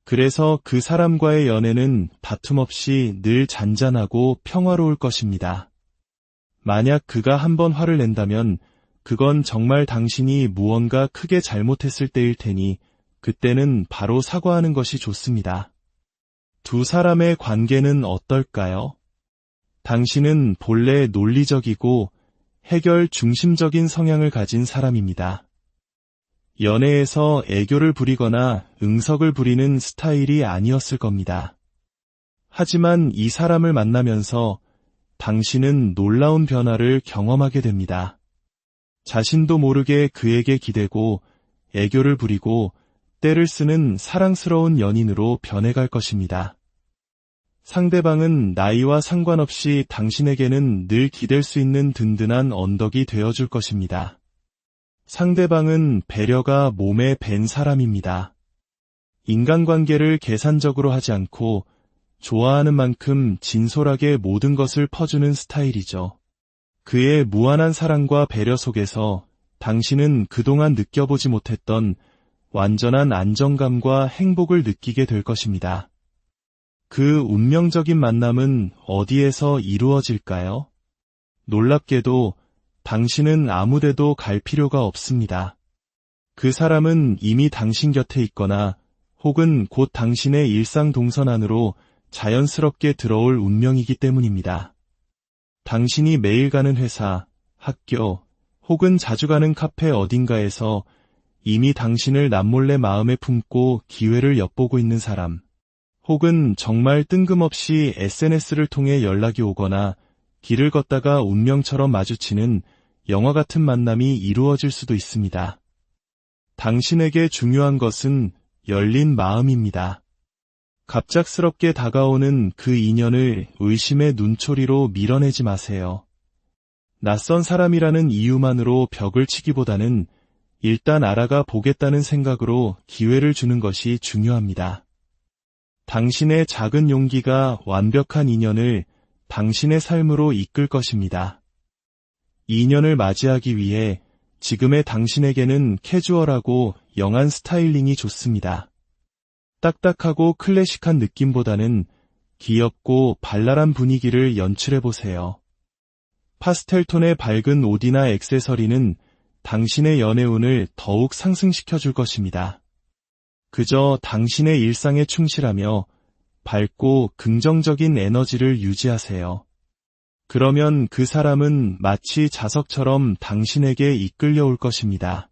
그래서 그 사람과의 연애는 다툼 없이 늘 잔잔하고 평화로울 것입니다. 만약 그가 한번 화를 낸다면 그건 정말 당신이 무언가 크게 잘못했을 때일 테니 그때는 바로 사과하는 것이 좋습니다. 두 사람의 관계는 어떨까요? 당신은 본래 논리적이고 해결 중심적인 성향을 가진 사람입니다. 연애에서 애교를 부리거나 응석을 부리는 스타일이 아니었을 겁니다. 하지만 이 사람을 만나면서 당신은 놀라운 변화를 경험하게 됩니다. 자신도 모르게 그에게 기대고 애교를 부리고 때를 쓰는 사랑스러운 연인으로 변해갈 것입니다. 상대방은 나이와 상관없이 당신에게는 늘 기댈 수 있는 든든한 언덕이 되어줄 것입니다. 상대방은 배려가 몸에 밴 사람입니다. 인간관계를 계산적으로 하지 않고 좋아하는 만큼 진솔하게 모든 것을 퍼주는 스타일이죠. 그의 무한한 사랑과 배려 속에서 당신은 그동안 느껴보지 못했던 완전한 안정감과 행복을 느끼게 될 것입니다. 그 운명적인 만남은 어디에서 이루어질까요? 놀랍게도 당신은 아무데도 갈 필요가 없습니다. 그 사람은 이미 당신 곁에 있거나 혹은 곧 당신의 일상 동선 안으로 자연스럽게 들어올 운명이기 때문입니다. 당신이 매일 가는 회사, 학교, 혹은 자주 가는 카페 어딘가에서 이미 당신을 남몰래 마음에 품고 기회를 엿보고 있는 사람, 혹은 정말 뜬금없이 SNS를 통해 연락이 오거나 길을 걷다가 운명처럼 마주치는 영화 같은 만남이 이루어질 수도 있습니다. 당신에게 중요한 것은 열린 마음입니다. 갑작스럽게 다가오는 그 인연을 의심의 눈초리로 밀어내지 마세요. 낯선 사람이라는 이유만으로 벽을 치기보다는 일단 알아가 보겠다는 생각으로 기회를 주는 것이 중요합니다. 당신의 작은 용기가 완벽한 인연을 당신의 삶으로 이끌 것입니다. 이 인연을 맞이하기 위해 지금의 당신에게는 캐주얼하고 영한 스타일링이 좋습니다. 딱딱하고 클래식한 느낌보다는 귀엽고 발랄한 분위기를 연출해보세요. 파스텔 톤의 밝은 옷이나 액세서리는 당신의 연애운을 더욱 상승시켜 줄 것입니다. 그저 당신의 일상에 충실하며 밝고 긍정적인 에너지를 유지하세요. 그러면 그 사람은 마치 자석처럼 당신에게 이끌려올 것입니다.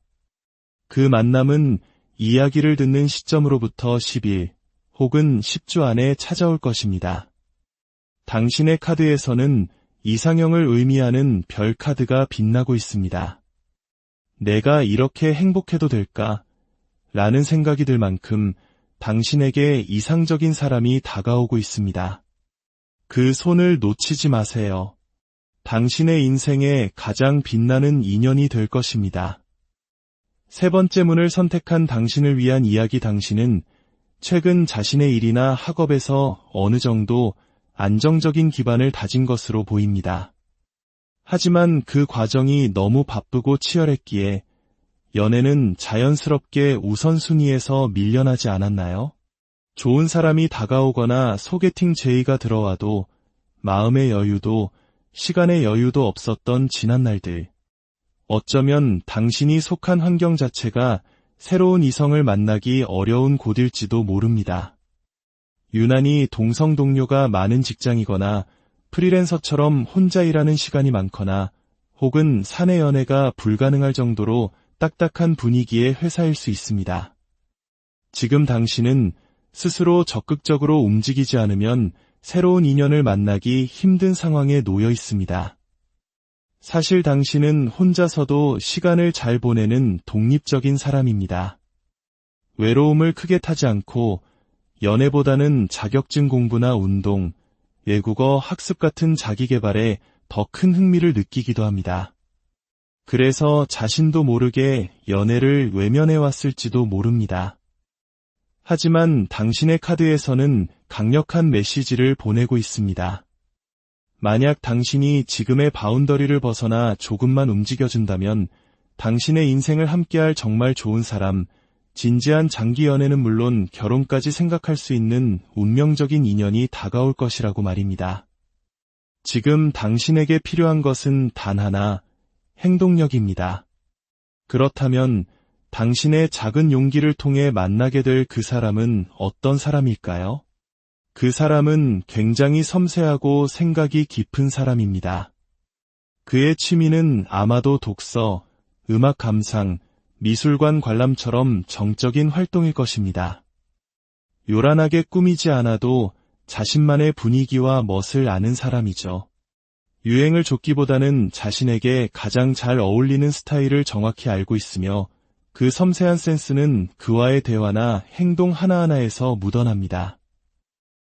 그 만남은 이야기를 듣는 시점으로부터 10일 혹은 10주 안에 찾아올 것입니다. 당신의 카드에서는 이상형을 의미하는 별 카드가 빛나고 있습니다. 내가 이렇게 행복해도 될까? 라는 생각이 들 만큼 당신에게 이상적인 사람이 다가오고 있습니다. 그 손을 놓치지 마세요. 당신의 인생에 가장 빛나는 인연이 될 것입니다. 세 번째 문을 선택한 당신을 위한 이야기. 당신은 최근 자신의 일이나 학업에서 어느 정도 안정적인 기반을 다진 것으로 보입니다. 하지만 그 과정이 너무 바쁘고 치열했기에 연애는 자연스럽게 우선순위에서 밀려나지 않았나요? 좋은 사람이 다가오거나 소개팅 제의가 들어와도 마음의 여유도 시간의 여유도 없었던 지난 날들. 어쩌면 당신이 속한 환경 자체가 새로운 이성을 만나기 어려운 곳일지도 모릅니다. 유난히 동성 동료가 많은 직장이거나 프리랜서처럼 혼자 일하는 시간이 많거나 혹은 사내 연애가 불가능할 정도로 딱딱한 분위기의 회사일 수 있습니다. 지금 당신은 스스로 적극적으로 움직이지 않으면 새로운 인연을 만나기 힘든 상황에 놓여 있습니다. 사실 당신은 혼자서도 시간을 잘 보내는 독립적인 사람입니다. 외로움을 크게 타지 않고 연애보다는 자격증 공부나 운동, 외국어 학습 같은 자기 개발에 더 큰 흥미를 느끼기도 합니다. 그래서 자신도 모르게 연애를 외면해왔을지도 모릅니다. 하지만 당신의 카드에서는 강력한 메시지를 보내고 있습니다. 만약 당신이 지금의 바운더리를 벗어나 조금만 움직여준다면 당신의 인생을 함께할 정말 좋은 사람, 진지한 장기 연애는 물론 결혼까지 생각할 수 있는 운명적인 인연이 다가올 것이라고 말입니다. 지금 당신에게 필요한 것은 단 하나, 행동력입니다. 그렇다면 당신의 작은 용기를 통해 만나게 될 그 사람은 어떤 사람일까요? 그 사람은 굉장히 섬세하고 생각이 깊은 사람입니다. 그의 취미는 아마도 독서, 음악 감상, 미술관 관람처럼 정적인 활동일 것입니다. 요란하게 꾸미지 않아도 자신만의 분위기와 멋을 아는 사람이죠. 유행을 좇기보다는 자신에게 가장 잘 어울리는 스타일을 정확히 알고 있으며 그 섬세한 센스는 그와의 대화나 행동 하나하나에서 묻어납니다.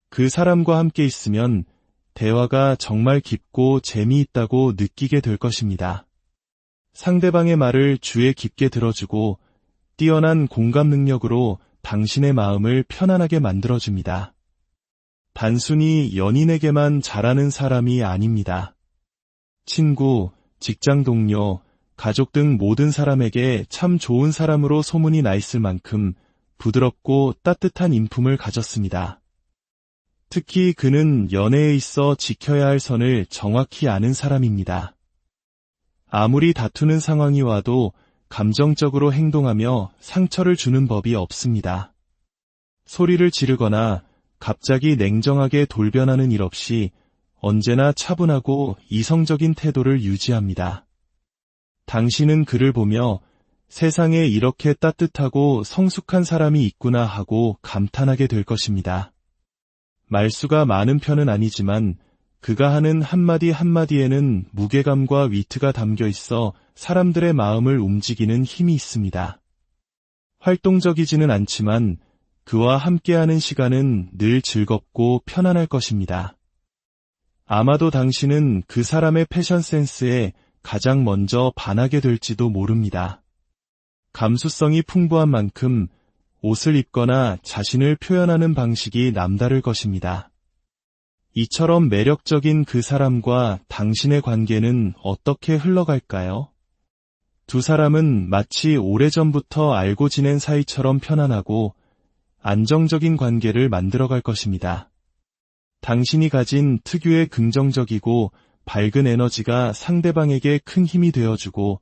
그 사람과 함께 있으면 대화가 정말 깊고 재미있다고 느끼게 될 것입니다. 상대방의 말을 주의 깊게 들어주고 뛰어난 공감 능력으로 당신의 마음을 편안하게 만들어줍니다. 단순히 연인에게만 잘하는 사람이 아닙니다. 친구, 직장 동료, 가족 등 모든 사람에게 참 좋은 사람으로 소문이 나 있을 만큼 부드럽고 따뜻한 인품을 가졌습니다. 특히 그는 연애에 있어 지켜야 할 선을 정확히 아는 사람입니다. 아무리 다투는 상황이 와도 감정적으로 행동하며 상처를 주는 법이 없습니다. 소리를 지르거나 갑자기 냉정하게 돌변하는 일 없이 언제나 차분하고 이성적인 태도를 유지합니다. 당신은 그를 보며 세상에 이렇게 따뜻하고 성숙한 사람이 있구나 하고 감탄하게 될 것입니다. 말수가 많은 편은 아니지만 그가 하는 한마디 한마디에는 무게감과 위트가 담겨 있어 사람들의 마음을 움직이는 힘이 있습니다. 활동적이지는 않지만 그와 함께하는 시간은 늘 즐겁고 편안할 것입니다. 아마도 당신은 그 사람의 패션 센스에 가장 먼저 반하게 될지도 모릅니다. 감수성이 풍부한 만큼 옷을 입거나 자신을 표현하는 방식이 남다를 것입니다. 이처럼 매력적인 그 사람과 당신의 관계는 어떻게 흘러갈까요? 두 사람은 마치 오래전부터 알고 지낸 사이처럼 편안하고 안정적인 관계를 만들어갈 것입니다. 당신이 가진 특유의 긍정적이고 밝은 에너지가 상대방에게 큰 힘이 되어주고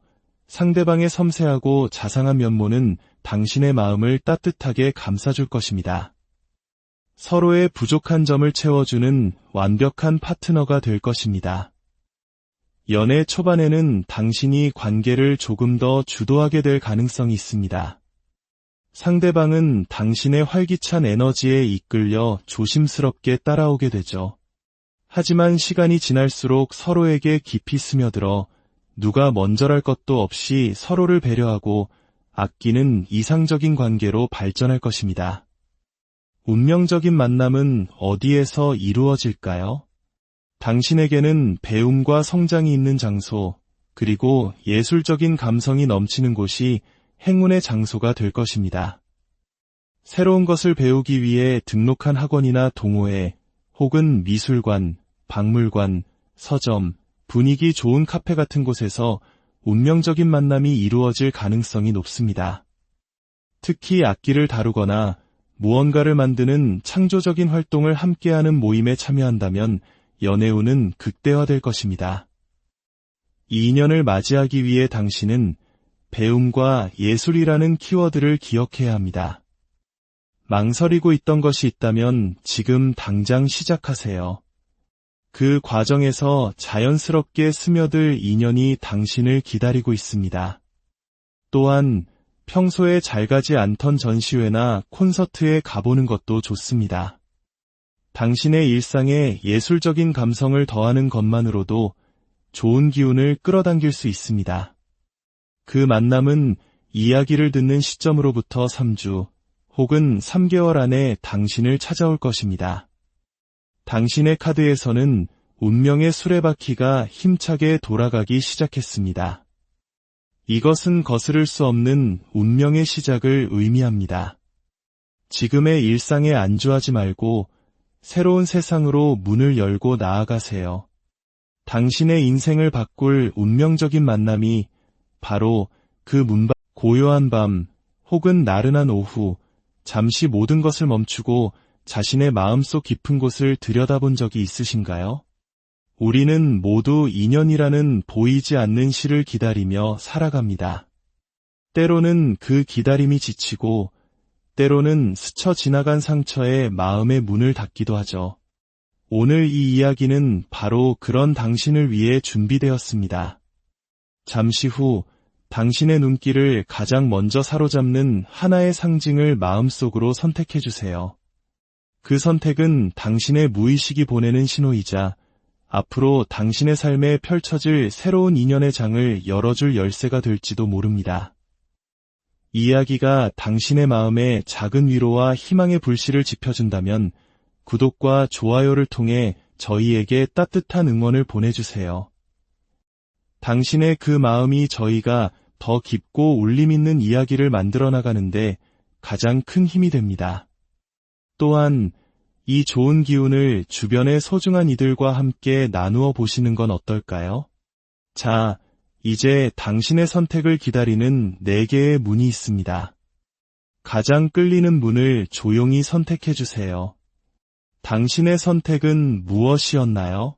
상대방의 섬세하고 자상한 면모는 당신의 마음을 따뜻하게 감싸줄 것입니다. 서로의 부족한 점을 채워주는 완벽한 파트너가 될 것입니다. 연애 초반에는 당신이 관계를 조금 더 주도하게 될 가능성이 있습니다. 상대방은 당신의 활기찬 에너지에 이끌려 조심스럽게 따라오게 되죠. 하지만 시간이 지날수록 서로에게 깊이 스며들어 누가 먼저랄 것도 없이 서로를 배려하고 아끼는 이상적인 관계로 발전할 것입니다. 운명적인 만남은 어디에서 이루어질까요? 당신에게는 배움과 성장이 있는 장소, 그리고 예술적인 감성이 넘치는 곳이 행운의 장소가 될 것입니다. 새로운 것을 배우기 위해 등록한 학원이나 동호회, 혹은 미술관, 박물관, 서점, 분위기 좋은 카페 같은 곳에서 운명적인 만남이 이루어질 가능성이 높습니다. 특히 악기를 다루거나 무언가를 만드는 창조적인 활동을 함께하는 모임에 참여한다면 연애운은 극대화될 것입니다. 이 인연을 맞이하기 위해 당신은 배움과 예술이라는 키워드를 기억해야 합니다. 망설이고 있던 것이 있다면 지금 당장 시작하세요. 그 과정에서 자연스럽게 스며들 인연이 당신을 기다리고 있습니다. 또한 평소에 잘 가지 않던 전시회나 콘서트에 가보는 것도 좋습니다. 당신의 일상에 예술적인 감성을 더하는 것만으로도 좋은 기운을 끌어당길 수 있습니다. 그 만남은 이야기를 듣는 시점으로부터 3주 혹은 3개월 안에 당신을 찾아올 것입니다. 당신의 카드에서는 운명의 수레바퀴가 힘차게 돌아가기 시작했습니다. 이것은 거스를 수 없는 운명의 시작을 의미합니다. 지금의 일상에 안주하지 말고 새로운 세상으로 문을 열고 나아가세요. 당신의 인생을 바꿀 운명적인 만남이 바로 그 문밖. 고요한 밤 혹은 나른한 오후, 잠시 모든 것을 멈추고 자신의 마음속 깊은 곳을 들여다본 적이 있으신가요? 우리는 모두 인연이라는 보이지 않는 시를 기다리며 살아갑니다. 때로는 그 기다림이 지치고 때로는 스쳐 지나간 상처에 마음의 문을 닫기도 하죠. 오늘 이 이야기는 바로 그런 당신을 위해 준비되었습니다. 잠시 후 당신의 눈길을 가장 먼저 사로잡는 하나의 상징을 마음속으로 선택해주세요. 그 선택은 당신의 무의식이 보내는 신호이자 앞으로 당신의 삶에 펼쳐질 새로운 인연의 장을 열어줄 열쇠가 될지도 모릅니다. 이야기가 당신의 마음에 작은 위로와 희망의 불씨를 지펴준다면 구독과 좋아요를 통해 저희에게 따뜻한 응원을 보내주세요. 당신의 그 마음이 저희가 더 깊고 울림 있는 이야기를 만들어 나가는데 가장 큰 힘이 됩니다. 또한 이 좋은 기운을 주변의 소중한 이들과 함께 나누어 보시는 건 어떨까요? 자, 이제 당신의 선택을 기다리는 4개의 문이 있습니다. 가장 끌리는 문을 조용히 선택해 주세요. 당신의 선택은 무엇이었나요?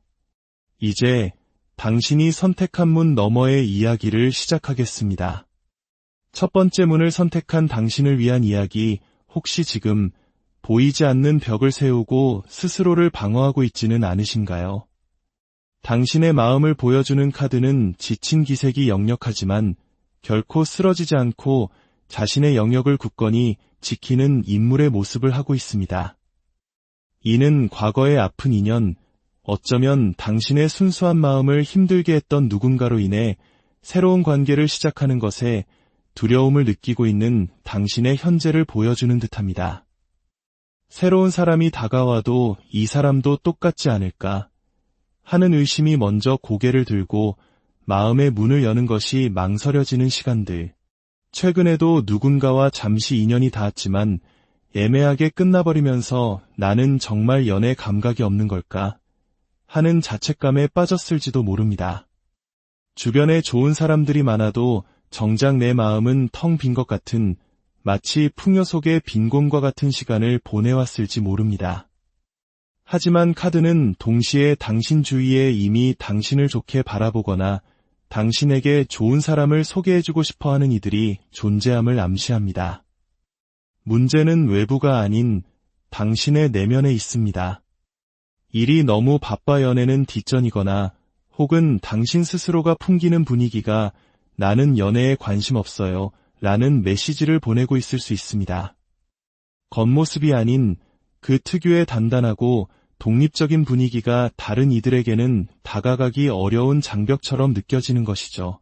이제 당신이 선택한 문 너머의 이야기를 시작하겠습니다. 첫 번째 문을 선택한 당신을 위한 이야기, 혹시 지금 보이지 않는 벽을 세우고 스스로를 방어하고 있지는 않으신가요? 당신의 마음을 보여주는 카드는 지친 기색이 역력하지만 결코 쓰러지지 않고 자신의 영역을 굳건히 지키는 인물의 모습을 하고 있습니다. 이는 과거의 아픈 인연, 어쩌면 당신의 순수한 마음을 힘들게 했던 누군가로 인해 새로운 관계를 시작하는 것에 두려움을 느끼고 있는 당신의 현재를 보여주는 듯합니다. 새로운 사람이 다가와도 이 사람도 똑같지 않을까 하는 의심이 먼저 고개를 들고 마음의 문을 여는 것이 망설여지는 시간들. 최근에도 누군가와 잠시 인연이 닿았지만 애매하게 끝나버리면서 나는 정말 연애 감각이 없는 걸까 하는 자책감에 빠졌을지도 모릅니다. 주변에 좋은 사람들이 많아도 정작 내 마음은 텅 빈 것 같은 마치 풍요 속의 빈곤과 같은 시간을 보내왔을지 모릅니다. 하지만 카드는 동시에 당신 주위에 이미 당신을 좋게 바라보거나 당신에게 좋은 사람을 소개해주고 싶어 하는 이들이 존재함을 암시합니다. 문제는 외부가 아닌 당신의 내면에 있습니다. 일이 너무 바빠 연애는 뒷전이거나 혹은 당신 스스로가 풍기는 분위기가 나는 연애에 관심 없어요 라는 메시지를 보내고 있을 수 있습니다. 겉모습이 아닌 그 특유의 단단하고 독립적인 분위기가 다른 이들에게는 다가가기 어려운 장벽처럼 느껴지는 것이죠.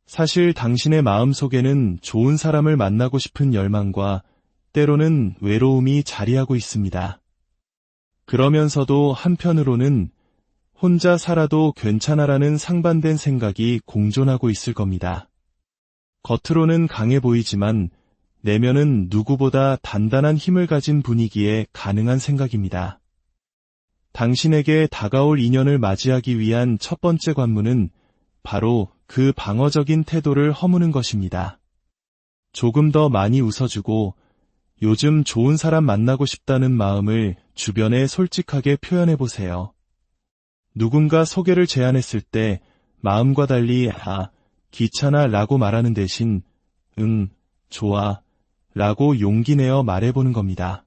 사실 당신의 마음속에는 좋은 사람을 만나고 싶은 열망과 때로는 외로움이 자리하고 있습니다. 그러면서도 한편으로는 혼자 살아도 괜찮아라는 상반된 생각이 공존하고 있을 겁니다. 겉으로는 강해 보이지만 내면은 누구보다 단단한 힘을 가진 분위기에 가능한 생각입니다. 당신에게 다가올 인연을 맞이하기 위한 첫 번째 관문은 바로 그 방어적인 태도를 허무는 것입니다. 조금 더 많이 웃어주고 요즘 좋은 사람 만나고 싶다는 마음을 주변에 솔직하게 표현해보세요. 누군가 소개를 제안했을 때 마음과 달리 귀찮아 라고 말하는 대신 좋아 라고 용기 내어 말해보는 겁니다.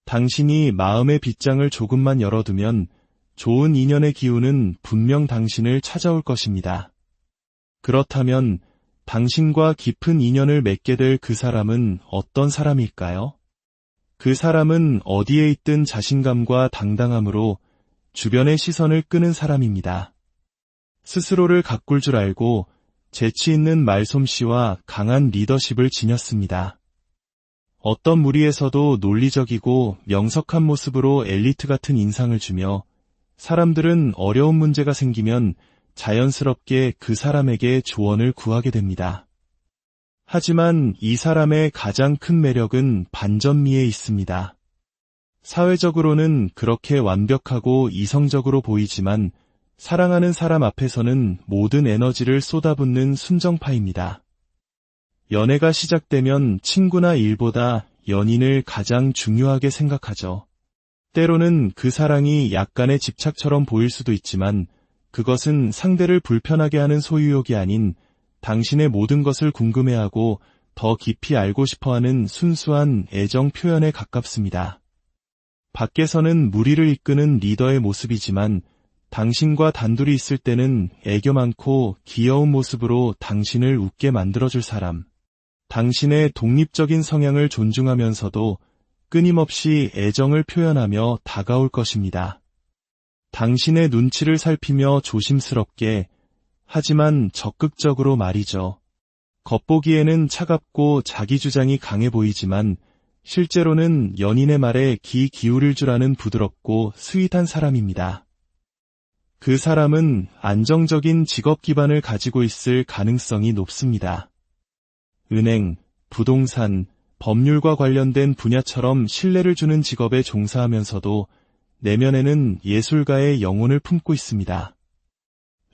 당신이 마음의 빗장을 조금만 열어두면 좋은 인연의 기운은 분명 당신을 찾아올 것입니다. 그렇다면 당신과 깊은 인연을 맺게 될 그 사람은 어떤 사람일까요? 그 사람은 어디에 있든 자신감과 당당함으로 주변의 시선을 끄는 사람입니다. 스스로를 가꿀 줄 알고 재치 있는 말솜씨와 강한 리더십을 지녔습니다. 어떤 무리에서도 논리적이고 명석한 모습으로 엘리트 같은 인상을 주며 사람들은 어려운 문제가 생기면 자연스럽게 그 사람에게 조언을 구하게 됩니다. 하지만 이 사람의 가장 큰 매력은 반전미에 있습니다. 사회적으로는 그렇게 완벽하고 이성적으로 보이지만 사랑하는 사람 앞에서는 모든 에너지를 쏟아붓는 순정파입니다. 연애가 시작되면 친구나 일보다 연인을 가장 중요하게 생각하죠. 때로는 그 사랑이 약간의 집착처럼 보일 수도 있지만 그것은 상대를 불편하게 하는 소유욕이 아닌 당신의 모든 것을 궁금해하고 더 깊이 알고 싶어하는 순수한 애정 표현에 가깝습니다. 밖에서는 무리를 이끄는 리더의 모습이지만 당신과 단둘이 있을 때는 애교 많고 귀여운 모습으로 당신을 웃게 만들어줄 사람. 당신의 독립적인 성향을 존중하면서도 끊임없이 애정을 표현하며 다가올 것입니다. 당신의 눈치를 살피며 조심스럽게 하지만 적극적으로 말이죠. 겉보기에는 차갑고 자기주장이 강해 보이지만 실제로는 연인의 말에 귀 기울일 줄 아는 부드럽고 스윗한 사람입니다. 그 사람은 안정적인 직업 기반을 가지고 있을 가능성이 높습니다. 은행, 부동산, 법률과 관련된 분야처럼 신뢰를 주는 직업에 종사하면서도 내면에는 예술가의 영혼을 품고 있습니다.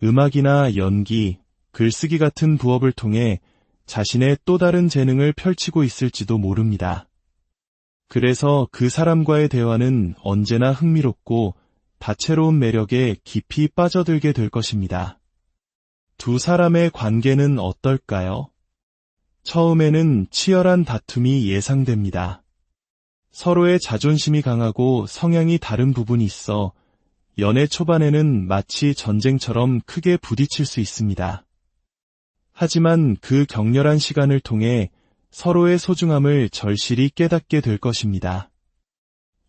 음악이나 연기, 글쓰기 같은 부업을 통해 자신의 또 다른 재능을 펼치고 있을지도 모릅니다. 그래서 그 사람과의 대화는 언제나 흥미롭고 다채로운 매력에 깊이 빠져들게 될 것입니다. 두 사람의 관계는 어떨까요? 처음에는 치열한 다툼이 예상됩니다. 서로의 자존심이 강하고 성향이 다른 부분이 있어 연애 초반에는 마치 전쟁처럼 크게 부딪힐 수 있습니다. 하지만 그 격렬한 시간을 통해 서로의 소중함을 절실히 깨닫게 될 것입니다.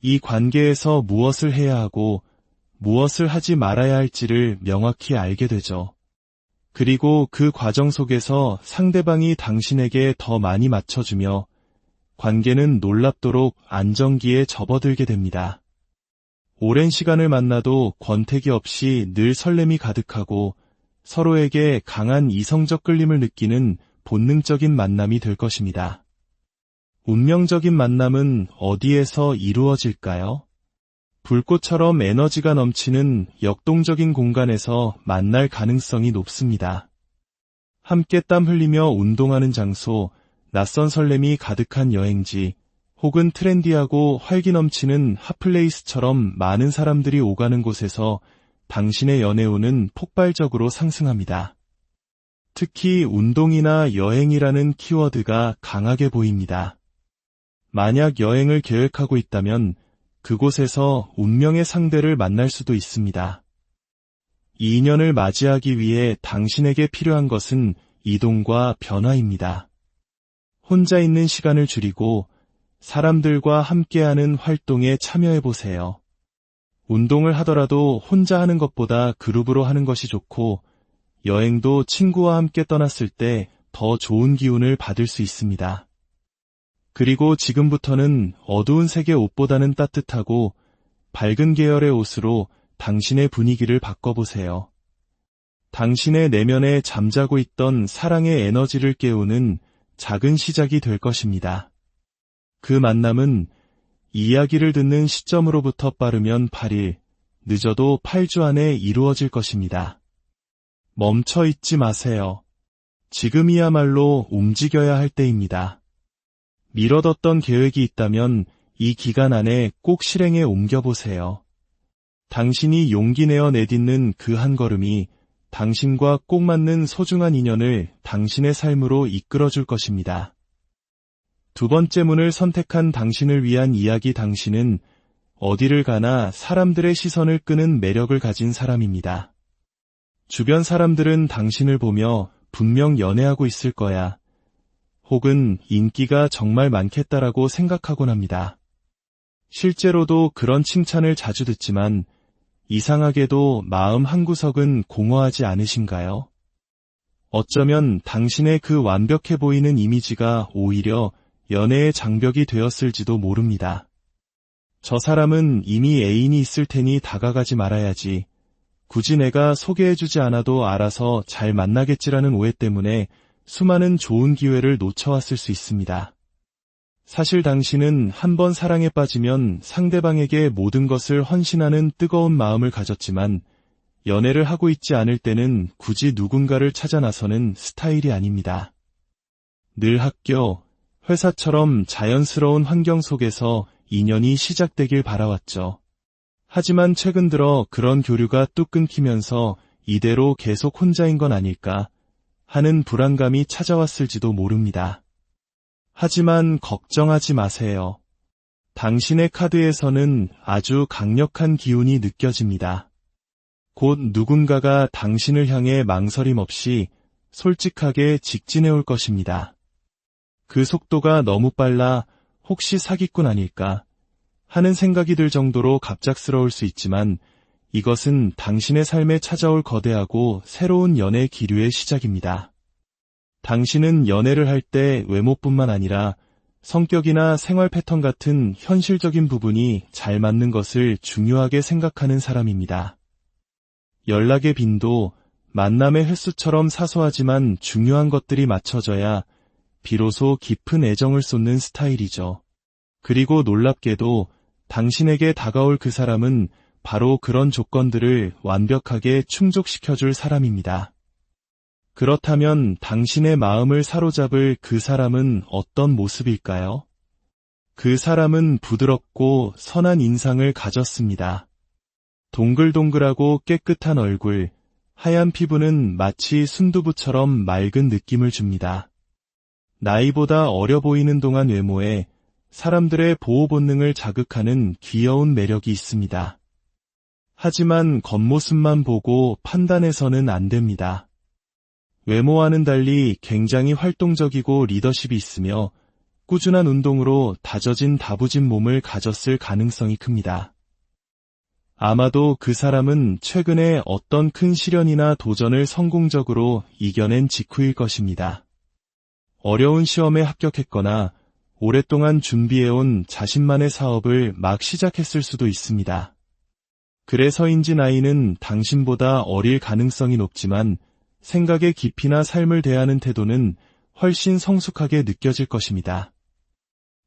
이 관계에서 무엇을 해야 하고 무엇을 하지 말아야 할지를 명확히 알게 되죠. 그리고 그 과정 속에서 상대방이 당신에게 더 많이 맞춰주며 관계는 놀랍도록 안정기에 접어들게 됩니다. 오랜 시간을 만나도 권태기 없이 늘 설렘이 가득하고 서로에게 강한 이성적 끌림을 느끼는 본능적인 만남이 될 것입니다. 운명적인 만남은 어디에서 이루어질까요? 불꽃처럼 에너지가 넘치는 역동적인 공간에서 만날 가능성이 높습니다. 함께 땀 흘리며 운동하는 장소, 낯선 설렘이 가득한 여행지, 혹은 트렌디하고 활기 넘치는 핫플레이스처럼 많은 사람들이 오가는 곳에서 당신의 연애운은 폭발적으로 상승합니다. 특히 운동이나 여행이라는 키워드가 강하게 보입니다. 만약 여행을 계획하고 있다면 그곳에서 운명의 상대를 만날 수도 있습니다. 이 인연을 맞이하기 위해 당신에게 필요한 것은 이동과 변화입니다. 혼자 있는 시간을 줄이고 사람들과 함께하는 활동에 참여해보세요. 운동을 하더라도 혼자 하는 것보다 그룹으로 하는 것이 좋고, 여행도 친구와 함께 떠났을 때 더 좋은 기운을 받을 수 있습니다. 그리고 지금부터는 어두운 색의 옷보다는 따뜻하고 밝은 계열의 옷으로 당신의 분위기를 바꿔보세요. 당신의 내면에 잠자고 있던 사랑의 에너지를 깨우는 작은 시작이 될 것입니다. 그 만남은 이야기를 듣는 시점으로부터 빠르면 8일, 늦어도 8주 안에 이루어질 것입니다. 멈춰 있지 마세요. 지금이야말로 움직여야 할 때입니다. 미뤄뒀던 계획이 있다면 이 기간 안에 꼭 실행에 옮겨보세요. 당신이 용기 내어 내딛는 그 한 걸음이 당신과 꼭 맞는 소중한 인연을 당신의 삶으로 이끌어줄 것입니다. 두 번째 문을 선택한 당신을 위한 이야기. 당신은 어디를 가나 사람들의 시선을 끄는 매력을 가진 사람입니다. 주변 사람들은 당신을 보며 분명 연애하고 있을 거야, 혹은 인기가 정말 많겠다라고 생각하곤 합니다. 실제로도 그런 칭찬을 자주 듣지만 이상하게도 마음 한구석은 공허하지 않으신가요? 어쩌면 당신의 그 완벽해 보이는 이미지가 오히려 연애의 장벽이 되었을지도 모릅니다. 저 사람은 이미 애인이 있을 테니 다가가지 말아야지. 굳이 내가 소개해주지 않아도 알아서 잘 만나겠지라는 오해 때문에 수많은 좋은 기회를 놓쳐왔을 수 있습니다. 사실 당신은 한번 사랑에 빠지면 상대방에게 모든 것을 헌신하는 뜨거운 마음을 가졌지만 연애를 하고 있지 않을 때는 굳이 누군가를 찾아 나서는 스타일이 아닙니다. 늘 학교, 회사처럼 자연스러운 환경 속에서 인연이 시작되길 바라왔죠. 하지만 최근 들어 그런 교류가 뚝 끊기면서 이대로 계속 혼자인 건 아닐까 하는 불안감이 찾아왔을지도 모릅니다. 하지만 걱정하지 마세요. 당신의 카드에서는 아주 강력한 기운이 느껴집니다. 곧 누군가가 당신을 향해 망설임 없이 솔직하게 직진해 올 것입니다. 그 속도가 너무 빨라 혹시 사기꾼 아닐까 하는 생각이 들 정도로 갑작스러울 수 있지만 이것은 당신의 삶에 찾아올 거대하고 새로운 연애 기류의 시작입니다. 당신은 연애를 할 때 외모뿐만 아니라 성격이나 생활 패턴 같은 현실적인 부분이 잘 맞는 것을 중요하게 생각하는 사람입니다. 연락의 빈도, 만남의 횟수처럼 사소하지만 중요한 것들이 맞춰져야 비로소 깊은 애정을 쏟는 스타일이죠. 그리고 놀랍게도 당신에게 다가올 그 사람은 바로 그런 조건들을 완벽하게 충족시켜줄 사람입니다. 그렇다면 당신의 마음을 사로잡을 그 사람은 어떤 모습일까요? 그 사람은 부드럽고 선한 인상을 가졌습니다. 동글동글하고 깨끗한 얼굴, 하얀 피부는 마치 순두부처럼 맑은 느낌을 줍니다. 나이보다 어려 보이는 동안 외모에 사람들의 보호 본능을 자극하는 귀여운 매력이 있습니다. 하지만 겉모습만 보고 판단해서는 안 됩니다. 외모와는 달리 굉장히 활동적이고 리더십이 있으며 꾸준한 운동으로 다져진 다부진 몸을 가졌을 가능성이 큽니다. 아마도 그 사람은 최근에 어떤 큰 시련이나 도전을 성공적으로 이겨낸 직후일 것입니다. 어려운 시험에 합격했거나 오랫동안 준비해온 자신만의 사업을 막 시작했을 수도 있습니다. 그래서인지 나이는 당신보다 어릴 가능성이 높지만 생각의 깊이나 삶을 대하는 태도는 훨씬 성숙하게 느껴질 것입니다.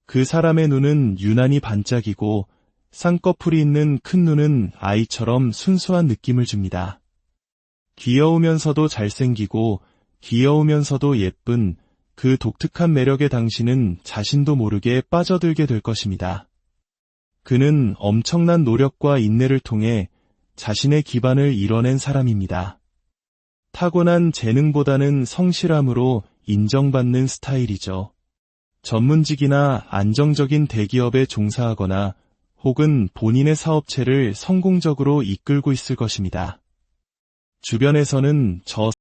그 사람의 눈은 유난히 반짝이고 쌍꺼풀이 있는 큰 눈은 아이처럼 순수한 느낌을 줍니다. 귀여우면서도 잘생기고 귀여우면서도 예쁜 그 독특한 매력에 당신은 자신도 모르게 빠져들게 될 것입니다. 그는 엄청난 노력과 인내를 통해 자신의 기반을 이뤄낸 사람입니다. 타고난 재능보다는 성실함으로 인정받는 스타일이죠. 전문직이나 안정적인 대기업에 종사하거나 혹은 본인의 사업체를 성공적으로 이끌고 있을 것입니다. 주변에서는 저